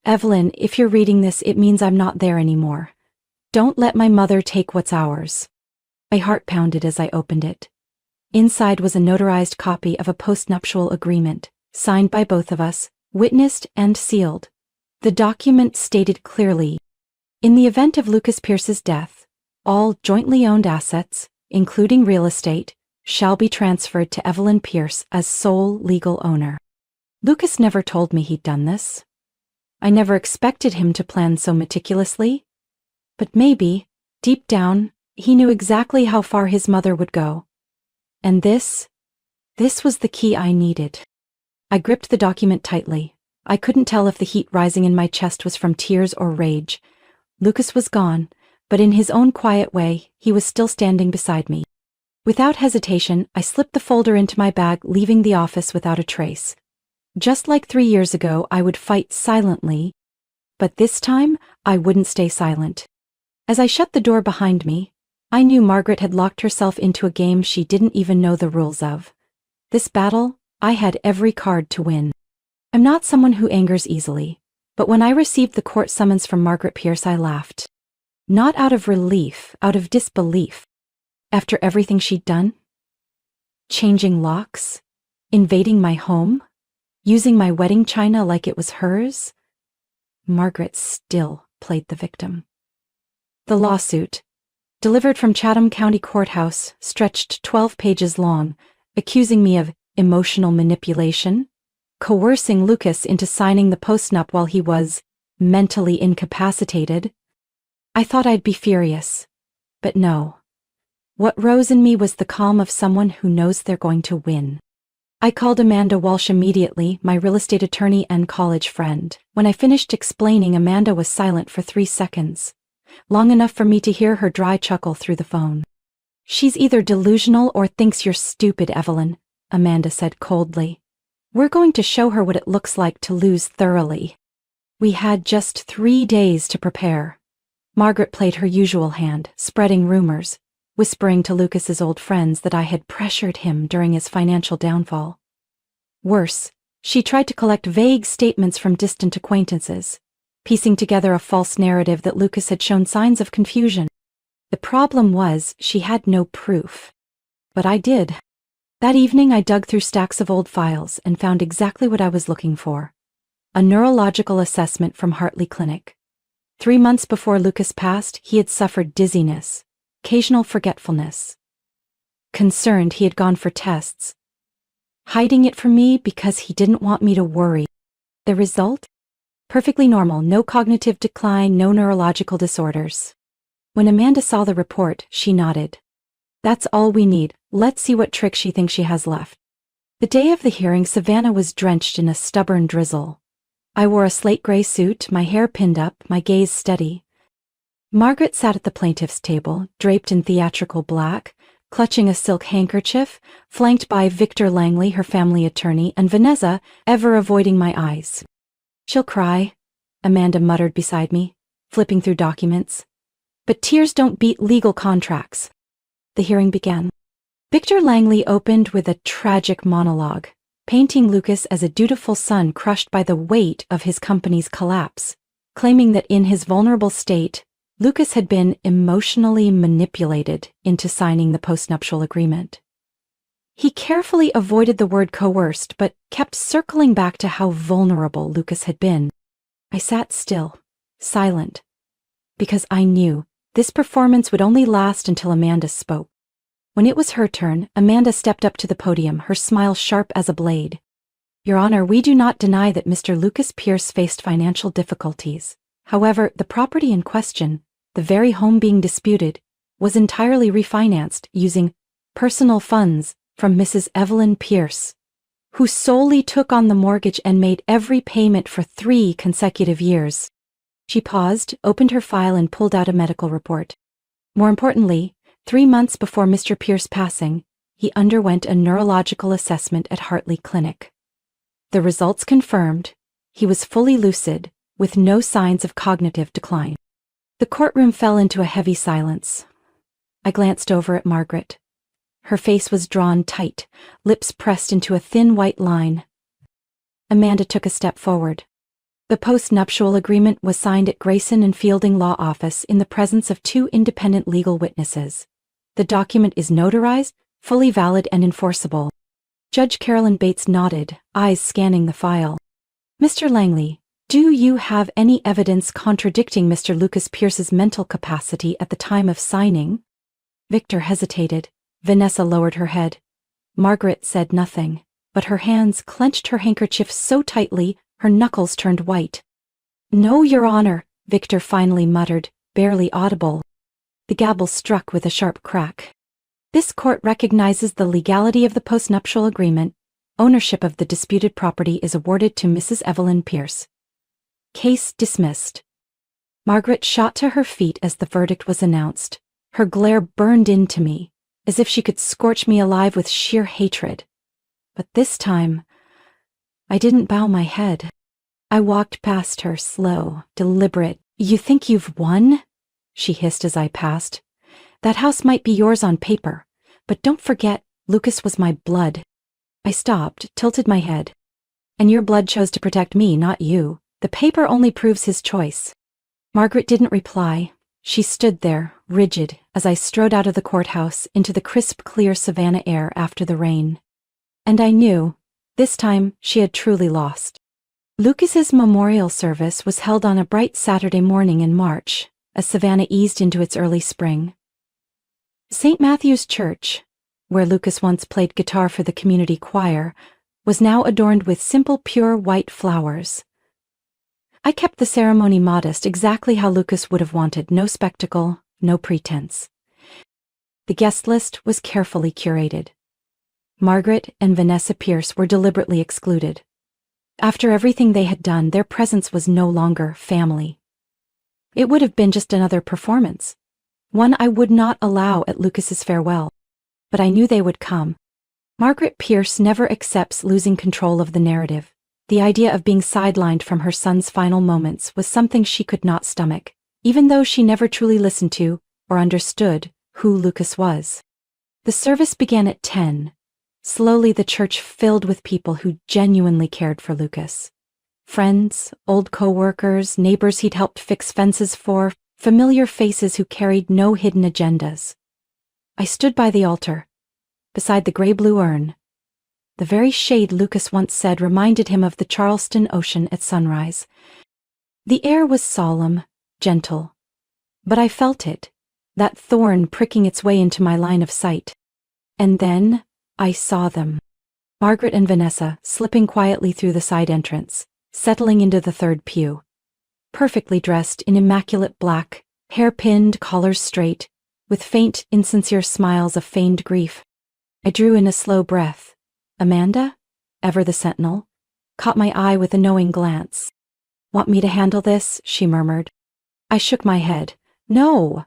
"Evelyn, if you're reading this, it means I'm not there anymore. Don't let my mother take what's ours." My heart pounded as I opened it. Inside was a notarized copy of a postnuptial agreement, signed by both of us, witnessed and sealed. The document stated clearly, in the event of Lucas Pierce's death, all jointly owned assets, including real estate, shall be transferred to Evelyn Pierce as sole legal owner. Lucas never told me he'd done this. I never expected him to plan so meticulously. But maybe, deep down, he knew exactly how far his mother would go. And this was the key I needed. I gripped the document tightly. I couldn't tell if the heat rising in my chest was from tears or rage. Lucas was gone, but in his own quiet way, he was still standing beside me. Without hesitation, I slipped the folder into my bag, leaving the office without a trace. Just like 3 years ago, I would fight silently, but this time, I wouldn't stay silent. As I shut the door behind me, I knew Margaret had locked herself into a game she didn't even know the rules of. This battle, I had every card to win. I'm not someone who angers easily, but when I received the court summons from Margaret Pierce, I laughed. Not out of relief, out of disbelief. After everything she'd done? Changing locks? Invading my home? Using my wedding china like it was hers? Margaret still played the victim. The lawsuit, delivered from Chatham County Courthouse, stretched 12 pages long, accusing me of emotional manipulation, coercing Lucas into signing the postnup while he was mentally incapacitated. I thought I'd be furious, but no. What rose in me was the calm of someone who knows they're going to win. I called Amanda Walsh immediately, my real estate attorney and college friend. When I finished explaining, Amanda was silent for 3 seconds, long enough for me to hear her dry chuckle through the phone. "She's either delusional or thinks you're stupid, Evelyn," Amanda said coldly. "We're going to show her what it looks like to lose thoroughly." We had just 3 days to prepare. Margaret played her usual hand, spreading rumors, whispering to Lucas's old friends that I had pressured him during his financial downfall. Worse, she tried to collect vague statements from distant acquaintances, piecing together a false narrative that Lucas had shown signs of confusion. The problem was she had no proof. But I did. That evening I dug through stacks of old files and found exactly what I was looking for. A neurological assessment from Hartley Clinic. 3 months before Lucas passed, he had suffered dizziness, occasional forgetfulness. Concerned, he had gone for tests, hiding it from me because he didn't want me to worry. The result? Perfectly normal, no cognitive decline, no neurological disorders. When Amanda saw the report, she nodded. That's all we need. Let's see what trick she thinks she has left. The day of the hearing, Savannah was drenched in a stubborn drizzle. I wore a slate gray suit, my hair pinned up, my gaze steady. Margaret sat at the plaintiff's table, draped in theatrical black, clutching a silk handkerchief, flanked by Victor Langley, her family attorney, and Vanessa, ever avoiding my eyes. She'll cry, Amanda muttered beside me, flipping through documents. But tears don't beat legal contracts. The hearing began. Victor Langley opened with a tragic monologue, painting Lucas as a dutiful son crushed by the weight of his company's collapse, claiming that in his vulnerable state, Lucas had been emotionally manipulated into signing the postnuptial agreement. He carefully avoided the word coerced, but kept circling back to how vulnerable Lucas had been. I sat still, silent, because I knew this performance would only last until Amanda spoke. When it was her turn, Amanda stepped up to the podium, her smile sharp as a blade. Your Honor, we do not deny that Mr. Lucas Pierce faced financial difficulties. However, the property in question, the very home being disputed, was entirely refinanced using personal funds from Mrs. Evelyn Pierce, who solely took on the mortgage and made every payment for 3 consecutive years. She paused, opened her file, and pulled out a medical report. More importantly, 3 months before Mr. Pierce's passing, he underwent a neurological assessment at Hartley Clinic. The results confirmed he was fully lucid, with no signs of cognitive decline. The courtroom fell into a heavy silence. I glanced over at Margaret. Her face was drawn tight, lips pressed into a thin white line. Amanda took a step forward. The post-nuptial agreement was signed at Grayson and Fielding Law Office in the presence of 2 independent legal witnesses. The document is notarized, fully valid and enforceable. Judge Carolyn Bates nodded, eyes scanning the file. Mr. Langley, do you have any evidence contradicting Mr. Lucas Pierce's mental capacity at the time of signing? Victor hesitated. Vanessa lowered her head. Margaret said nothing, but her hands clenched her handkerchief so tightly her knuckles turned white. No, Your Honor, Victor finally muttered, barely audible. The gavel struck with a sharp crack. This court recognizes the legality of the postnuptial agreement. Ownership of the disputed property is awarded to Mrs. Evelyn Pierce. Case dismissed. Margaret shot to her feet as the verdict was announced. Her glare burned into me, as if she could scorch me alive with sheer hatred. But this time, I didn't bow my head. I walked past her, slow, deliberate. You think you've won? She hissed as I passed. That house might be yours on paper, but don't forget, Lucas was my blood. I stopped, tilted my head. And your blood chose to protect me, not you. The paper only proves his choice. Margaret didn't reply. She stood there, rigid, as I strode out of the courthouse into the crisp, clear Savannah air after the rain. And I knew, this time, she had truly lost. Lucas's memorial service was held on a bright Saturday morning in March, as Savannah eased into its early spring. St. Matthew's Church, where Lucas once played guitar for the community choir, was now adorned with simple, pure white flowers. I kept the ceremony modest, exactly how Lucas would have wanted, no spectacle, no pretense. The guest list was carefully curated. Margaret and Vanessa Pierce were deliberately excluded. After everything they had done, their presence was no longer family. It would have been just another performance, one I would not allow at Lucas's farewell. But I knew they would come. Margaret Pierce never accepts losing control of the narrative. The idea of being sidelined from her son's final moments was something she could not stomach, even though she never truly listened to or understood who Lucas was. The service began at 10. Slowly the church filled with people who genuinely cared for Lucas. Friends, old co-workers, neighbors he'd helped fix fences for, familiar faces who carried no hidden agendas. I stood by the altar, beside the gray-blue urn. The very shade Lucas once said reminded him of the Charleston Ocean at sunrise. The air was solemn, gentle. But I felt it, that thorn pricking its way into my line of sight. And then, I saw them. Margaret and Vanessa slipping quietly through the side entrance, settling into the third pew. Perfectly dressed in immaculate black, hair pinned, collars straight, with faint, insincere smiles of feigned grief. I drew in a slow breath. Amanda, ever the sentinel, caught my eye with a knowing glance. "Want me to handle this?" she murmured. I shook my head. No.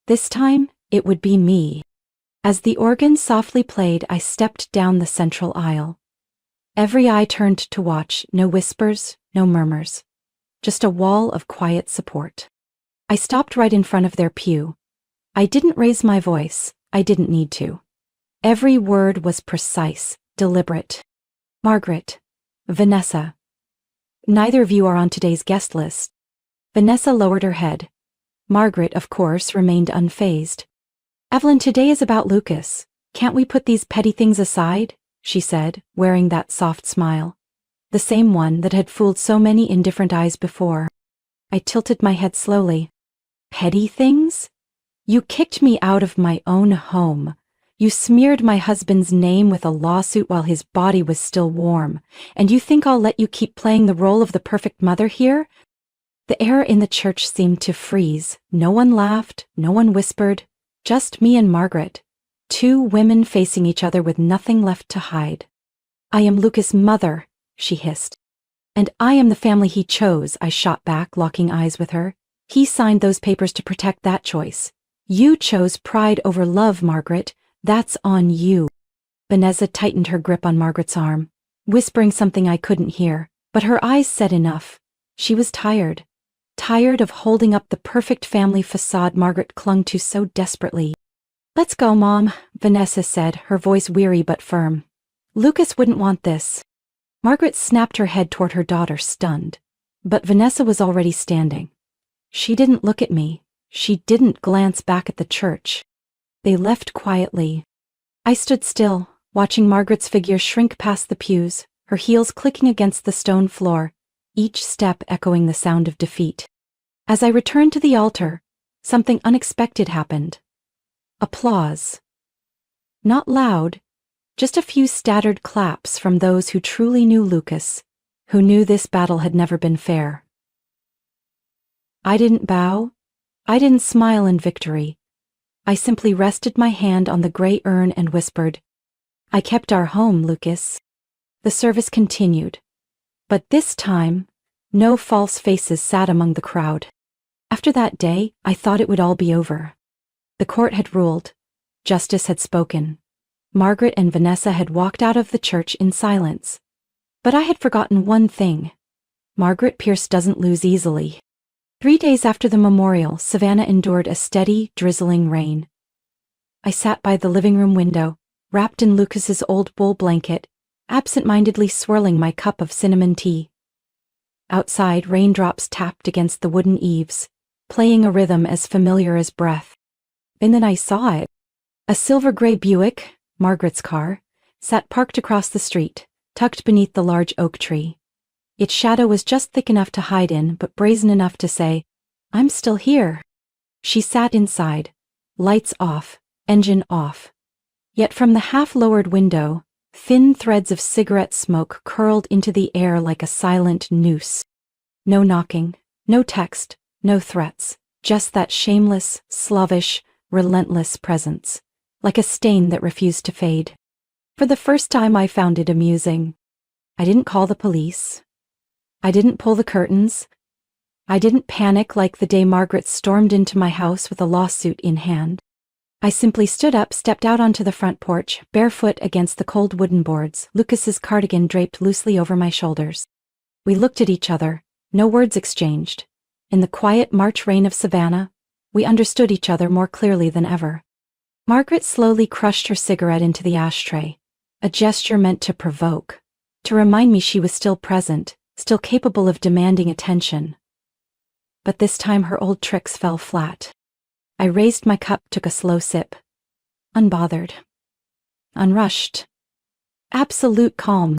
This time, it would be me. As the organ softly played, I stepped down the central aisle. Every eye turned to watch, no whispers, no murmurs. Just a wall of quiet support. I stopped right in front of their pew. I didn't raise my voice. I didn't need to. Every word was precise, deliberate. "Margaret, Vanessa. Neither of you are on today's guest list." Vanessa lowered her head. Margaret, of course, remained unfazed. "Evelyn, today is about Lucas. Can't we put these petty things aside?" she said, wearing that soft smile. The same one that had fooled so many indifferent eyes before. I tilted my head slowly. "Petty things? You kicked me out of my own home. You smeared my husband's name with a lawsuit while his body was still warm, and you think I'll let you keep playing the role of the perfect mother here?" The air in the church seemed to freeze. No one laughed, no one whispered, just me and Margaret, two women facing each other with nothing left to hide. "I am Lucas' mother," she hissed. "And I am the family he chose," I shot back, locking eyes with her. "He signed those papers to protect that choice. You chose pride over love, Margaret. That's on you." Vanessa tightened her grip on Margaret's arm, whispering something I couldn't hear, but her eyes said enough. She was tired. Tired of holding up the perfect family facade Margaret clung to so desperately. "Let's go, Mom," Vanessa said, her voice weary but firm. "Lucas wouldn't want this." Margaret snapped her head toward her daughter, stunned. But Vanessa was already standing. She didn't look at me. She didn't glance back at the church. They left quietly. I stood still, watching Margaret's figure shrink past the pews, her heels clicking against the stone floor, each step echoing the sound of defeat. As I returned to the altar, something unexpected happened. Applause. Not loud, just a few scattered claps from those who truly knew Lucas, who knew this battle had never been fair. I didn't bow. I didn't smile in victory. I simply rested my hand on the gray urn and whispered, "I kept our home, Lucas." The service continued. But this time, no false faces sat among the crowd. After that day, I thought it would all be over. The court had ruled. Justice had spoken. Margaret and Vanessa had walked out of the church in silence. But I had forgotten one thing. Margaret Pierce doesn't lose easily. 3 days after the memorial, Savannah endured a steady, drizzling rain. I sat by the living room window, wrapped in Lucas's old wool blanket, absent-mindedly swirling my cup of cinnamon tea. Outside, raindrops tapped against the wooden eaves, playing a rhythm as familiar as breath. And then I saw it. A silver-gray Buick, Margaret's car, sat parked across the street, tucked beneath the large oak tree. Its shadow was just thick enough to hide in, but brazen enough to say, "I'm still here." She sat inside, lights off, engine off. Yet from the half-lowered window, thin threads of cigarette smoke curled into the air like a silent noose. No knocking, no text, no threats, just that shameless, slavish, relentless presence, like a stain that refused to fade. For the first time I found it amusing. I didn't call the police. I didn't pull the curtains. I didn't panic like the day Margaret stormed into my house with a lawsuit in hand. I simply stood up, stepped out onto the front porch, barefoot against the cold wooden boards, Lucas's cardigan draped loosely over my shoulders. We looked at each other, no words exchanged. In the quiet March rain of Savannah, we understood each other more clearly than ever. Margaret slowly crushed her cigarette into the ashtray, a gesture meant to provoke, to remind me she was still present, still capable of demanding attention. But this time her old tricks fell flat. I raised my cup, took a slow sip. Unbothered. Unrushed. Absolute calm.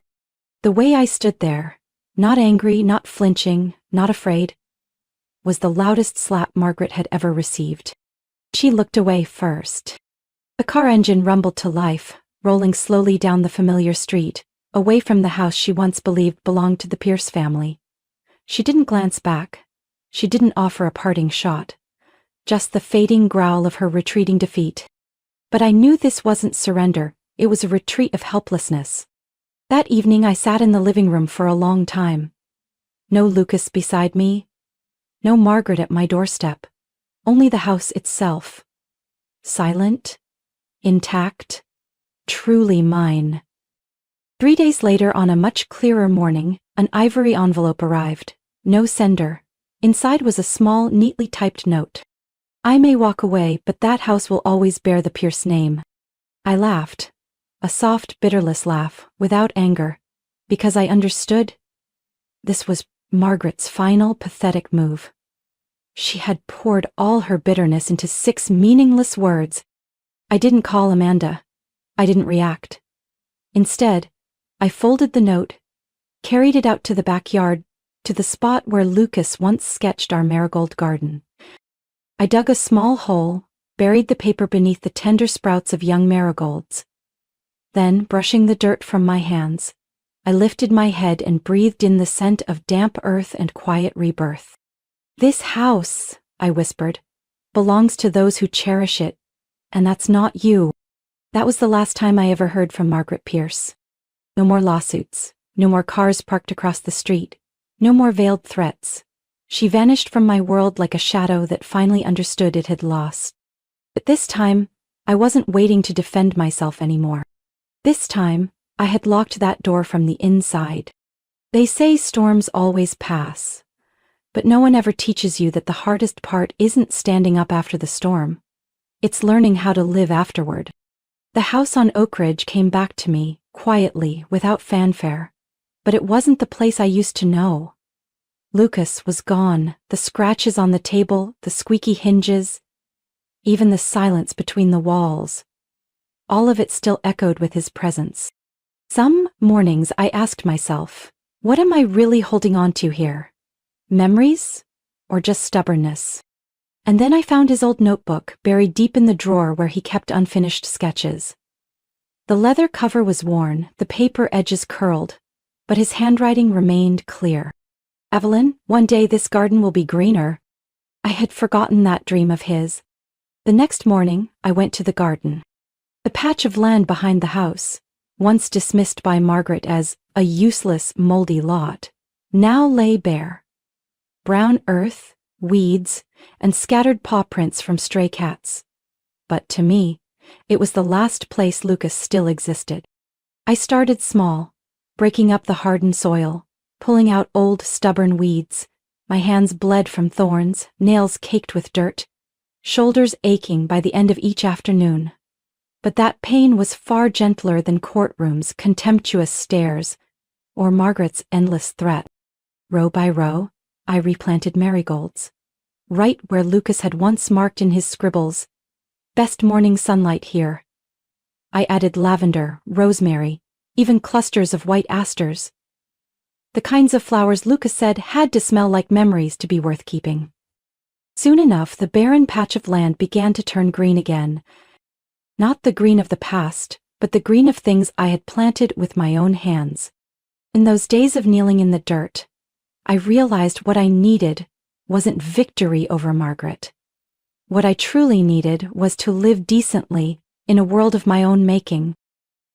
The way I stood there, not angry, not flinching, not afraid. was the loudest slap Margaret had ever received. She looked away first. The car engine rumbled to life, rolling slowly down the familiar street, away from the house she once believed belonged to the Pierce family. She didn't glance back. She didn't offer a parting shot. Just the fading growl of her retreating defeat. But I knew this wasn't surrender, it was a retreat of helplessness. That evening I sat in the living room for a long time. No Lucas beside me. No Margaret at my doorstep. Only the house itself. Silent. Intact. Truly mine. 3 days later, on a much clearer morning, an ivory envelope arrived. No sender. Inside was a small, neatly typed note. I may walk away, but that house will always bear the Pierce name. I laughed. A soft, bitterless laugh, without anger, because I understood. This was Margaret's final, pathetic move. She had poured all her bitterness into 6 meaningless words. I didn't call Amanda. I didn't react. Instead, I folded the note, carried it out to the backyard, to the spot where Lucas once sketched our marigold garden. I dug a small hole, buried the paper beneath the tender sprouts of young marigolds. Then, brushing the dirt from my hands, I lifted my head and breathed in the scent of damp earth and quiet rebirth. "This house," I whispered, "belongs to those who cherish it, and that's not you." That was the last time I ever heard from Margaret Pierce. No more lawsuits, no more cars parked across the street, no more veiled threats. She vanished from my world like a shadow that finally understood it had lost. But this time, I wasn't waiting to defend myself anymore. This time, I had locked that door from the inside. They say storms always pass, but no one ever teaches you that the hardest part isn't standing up after the storm. It's learning how to live afterward. The house on Oak Ridge came back to me, quietly, without fanfare. But it wasn't the place I used to know. Lucas was gone, the scratches on the table, the squeaky hinges, even the silence between the walls. All of it still echoed with his presence. Some mornings I asked myself, what am I really holding on to here? Memories? Or just stubbornness? And then I found his old notebook buried deep in the drawer where he kept unfinished sketches. The leather cover was worn, the paper edges curled, but his handwriting remained clear. "Evelyn, one day this garden will be greener." I had forgotten that dream of his. The next morning, I went to the garden. The patch of land behind the house, once dismissed by Margaret as a useless, moldy lot, now lay bare. Brown earth, weeds, and scattered paw prints from stray cats. But to me, it was the last place Lucas still existed. I started small, breaking up the hardened soil, pulling out old, stubborn weeds. My hands bled from thorns, nails caked with dirt, shoulders aching by the end of each afternoon. But that pain was far gentler than courtrooms, contemptuous stares, or Margaret's endless threat. Row by row, I replanted marigolds, right where Lucas had once marked in his scribbles, "Best morning sunlight here." I added lavender, rosemary, even clusters of white asters. The kinds of flowers Lucas said had to smell like memories to be worth keeping. Soon enough, the barren patch of land began to turn green again. Not the green of the past, but the green of things I had planted with my own hands. In those days of kneeling in the dirt, I realized what I needed wasn't victory over Margaret. What I truly needed was to live decently in a world of my own making.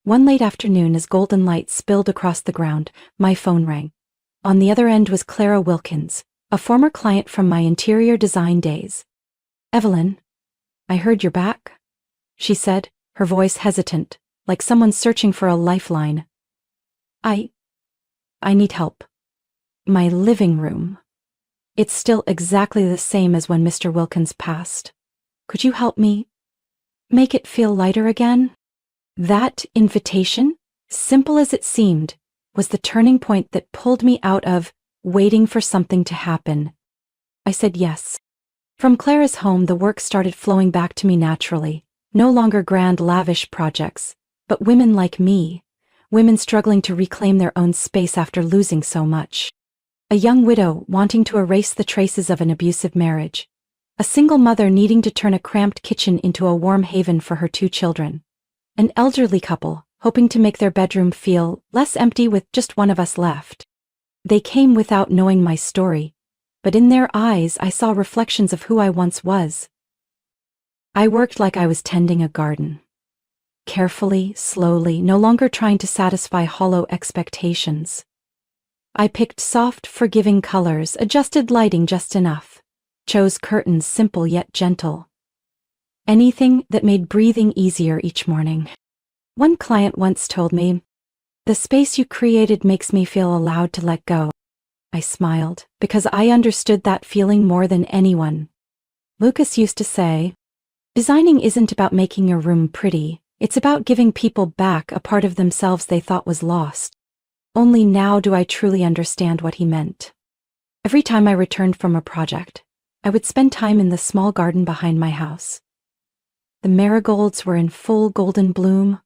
One late afternoon, as golden light spilled across the ground, my phone rang. On the other end was Clara Wilkins, a former client from my interior design days. "Evelyn, I heard you're back," she said, her voice hesitant, like someone searching for a lifeline. I need help. My living room. It's still exactly the same as when Mr. Wilkins passed. Could you help me make it feel lighter again?" That invitation, simple as it seemed, was the turning point that pulled me out of waiting for something to happen. I said yes. From Clara's home, the work started flowing back to me naturally. No longer grand, lavish projects, but women like me, women struggling to reclaim their own space after losing so much. A young widow wanting to erase the traces of an abusive marriage. A single mother needing to turn a cramped kitchen into a warm haven for her 2 children. An elderly couple hoping to make their bedroom feel less empty with just one of us left. They came without knowing my story, but in their eyes I saw reflections of who I once was. I worked like I was tending a garden. Carefully, slowly, no longer trying to satisfy hollow expectations. I picked soft, forgiving colors, adjusted lighting just enough, chose curtains simple yet gentle. Anything that made breathing easier each morning. One client once told me, "The space you created makes me feel allowed to let go." I smiled, because I understood that feeling more than anyone. Lucas used to say, "Designing isn't about making your room pretty, it's about giving people back a part of themselves they thought was lost." Only now do I truly understand what he meant. Every time I returned from a project, I would spend time in the small garden behind my house. The marigolds were in full golden bloom,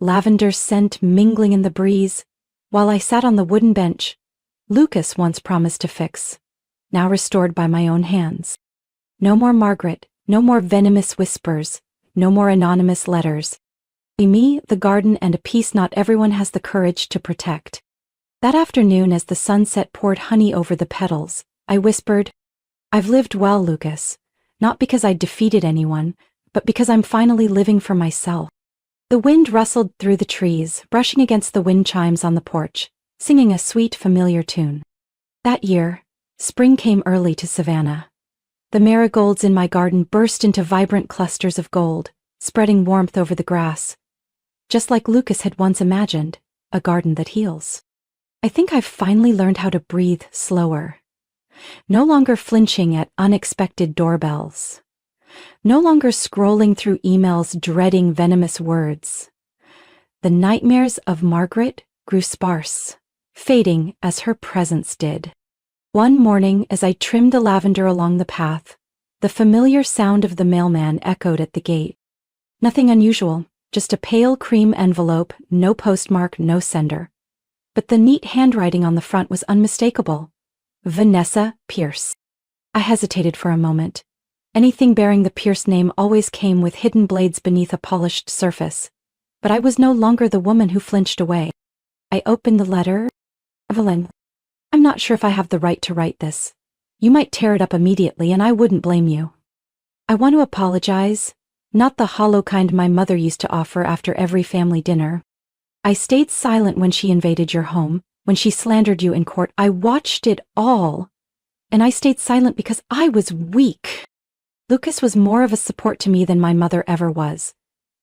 lavender scent mingling in the breeze, while I sat on the wooden bench Lucas once promised to fix, now restored by my own hands. No more Margaret, no more venomous whispers, no more anonymous letters. Me, the garden, and a peace not everyone has the courage to protect. That afternoon, as the sunset poured honey over the petals, I whispered, "I've lived well, Lucas, not because I defeated anyone, but because I'm finally living for myself." The wind rustled through the trees, brushing against the wind chimes on the porch, singing a sweet, familiar tune. That year, spring came early to Savannah. The marigolds in my garden burst into vibrant clusters of gold, spreading warmth over the grass. Just like Lucas had once imagined, a garden that heals. I think I've finally learned how to breathe slower. No longer flinching at unexpected doorbells. No longer scrolling through emails dreading venomous words. The nightmares of Margaret grew sparse, fading as her presence did. One morning, as I trimmed the lavender along the path, the familiar sound of the mailman echoed at the gate. Nothing unusual, just a pale cream envelope, no postmark, no sender. But the neat handwriting on the front was unmistakable. Vanessa Pierce. I hesitated for a moment. Anything bearing the Pierce name always came with hidden blades beneath a polished surface. But I was no longer the woman who flinched away. I opened the letter. "Evelyn, I'm not sure if I have the right to write this. You might tear it up immediately and I wouldn't blame you. I want to apologize, not the hollow kind my mother used to offer after every family dinner. I stayed silent when she invaded your home, when she slandered you in court. I watched it all. And I stayed silent because I was weak. Lucas was more of a support to me than my mother ever was.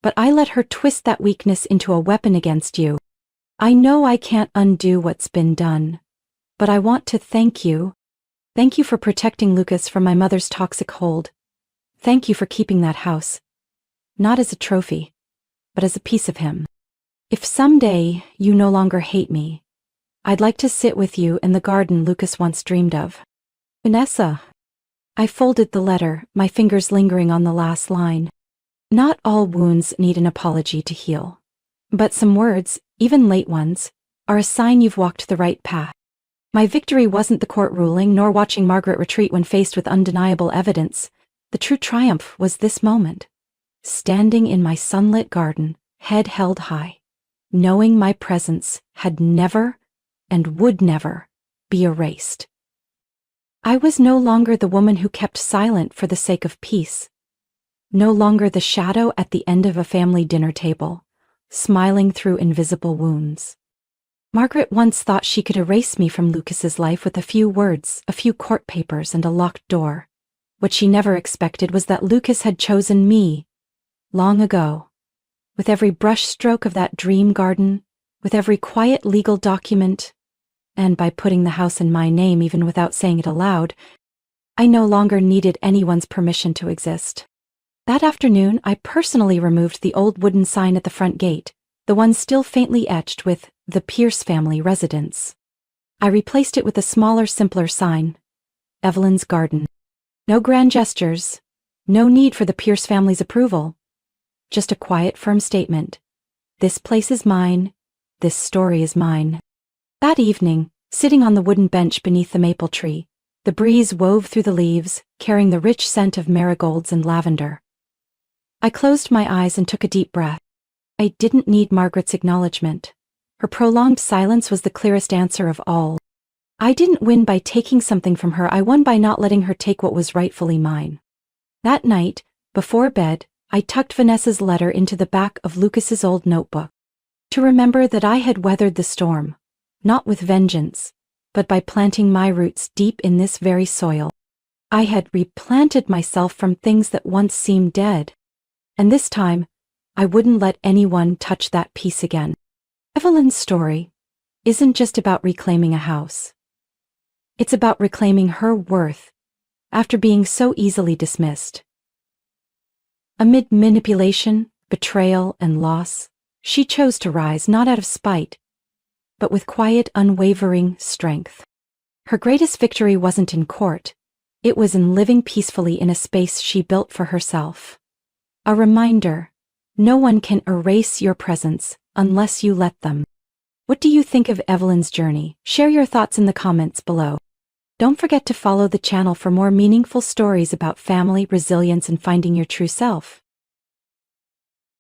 But I let her twist that weakness into a weapon against you. I know I can't undo what's been done. But I want to thank you. Thank you for protecting Lucas from my mother's toxic hold. Thank you for keeping that house. Not as a trophy, but as a piece of him. If someday you no longer hate me, I'd like to sit with you in the garden Lucas once dreamed of. Vanessa." I folded the letter, my fingers lingering on the last line. Not all wounds need an apology to heal. But some words, even late ones, are a sign you've walked the right path. My victory wasn't the court ruling, nor watching Margaret retreat when faced with undeniable evidence. The true triumph was this moment. Standing in my sunlit garden, head held high, knowing my presence had never, and would never, be erased. I was no longer the woman who kept silent for the sake of peace. No longer the shadow at the end of a family dinner table, smiling through invisible wounds. Margaret once thought she could erase me from Lucas's life with a few words, a few court papers, and a locked door. What she never expected was that Lucas had chosen me, long ago. With every brushstroke of that dream garden, with every quiet legal document, and by putting the house in my name even without saying it aloud, I no longer needed anyone's permission to exist. That afternoon, I personally removed the old wooden sign at the front gate, the one still faintly etched with the Pierce family residence. I replaced it with a smaller, simpler sign, Evelyn's Garden. No grand gestures, no need for the Pierce family's approval. Just a quiet, firm statement. This place is mine, this story is mine. That evening, sitting on the wooden bench beneath the maple tree. The breeze wove through the leaves, carrying the rich scent of marigolds and lavender. I closed my eyes and took a deep breath. I didn't need Margaret's acknowledgement. Her prolonged silence was the clearest answer of all. I didn't win by taking something from her, I won by not letting her take what was rightfully mine. That night, before bed, I tucked Vanessa's letter into the back of Lucas's old notebook. To remember that I had weathered the storm, not with vengeance, but by planting my roots deep in this very soil. I had replanted myself from things that once seemed dead. And this time, I wouldn't let anyone touch that piece again. Evelyn's story isn't just about reclaiming a house. It's about reclaiming her worth after being so easily dismissed. Amid manipulation, betrayal, and loss, she chose to rise not out of spite, but with quiet, unwavering strength. Her greatest victory wasn't in court, it was in living peacefully in a space she built for herself. A reminder, no one can erase your presence unless you let them. What do you think of Evelyn's journey? Share your thoughts in the comments below. Don't forget to follow the channel for more meaningful stories about family, resilience, and finding your true self.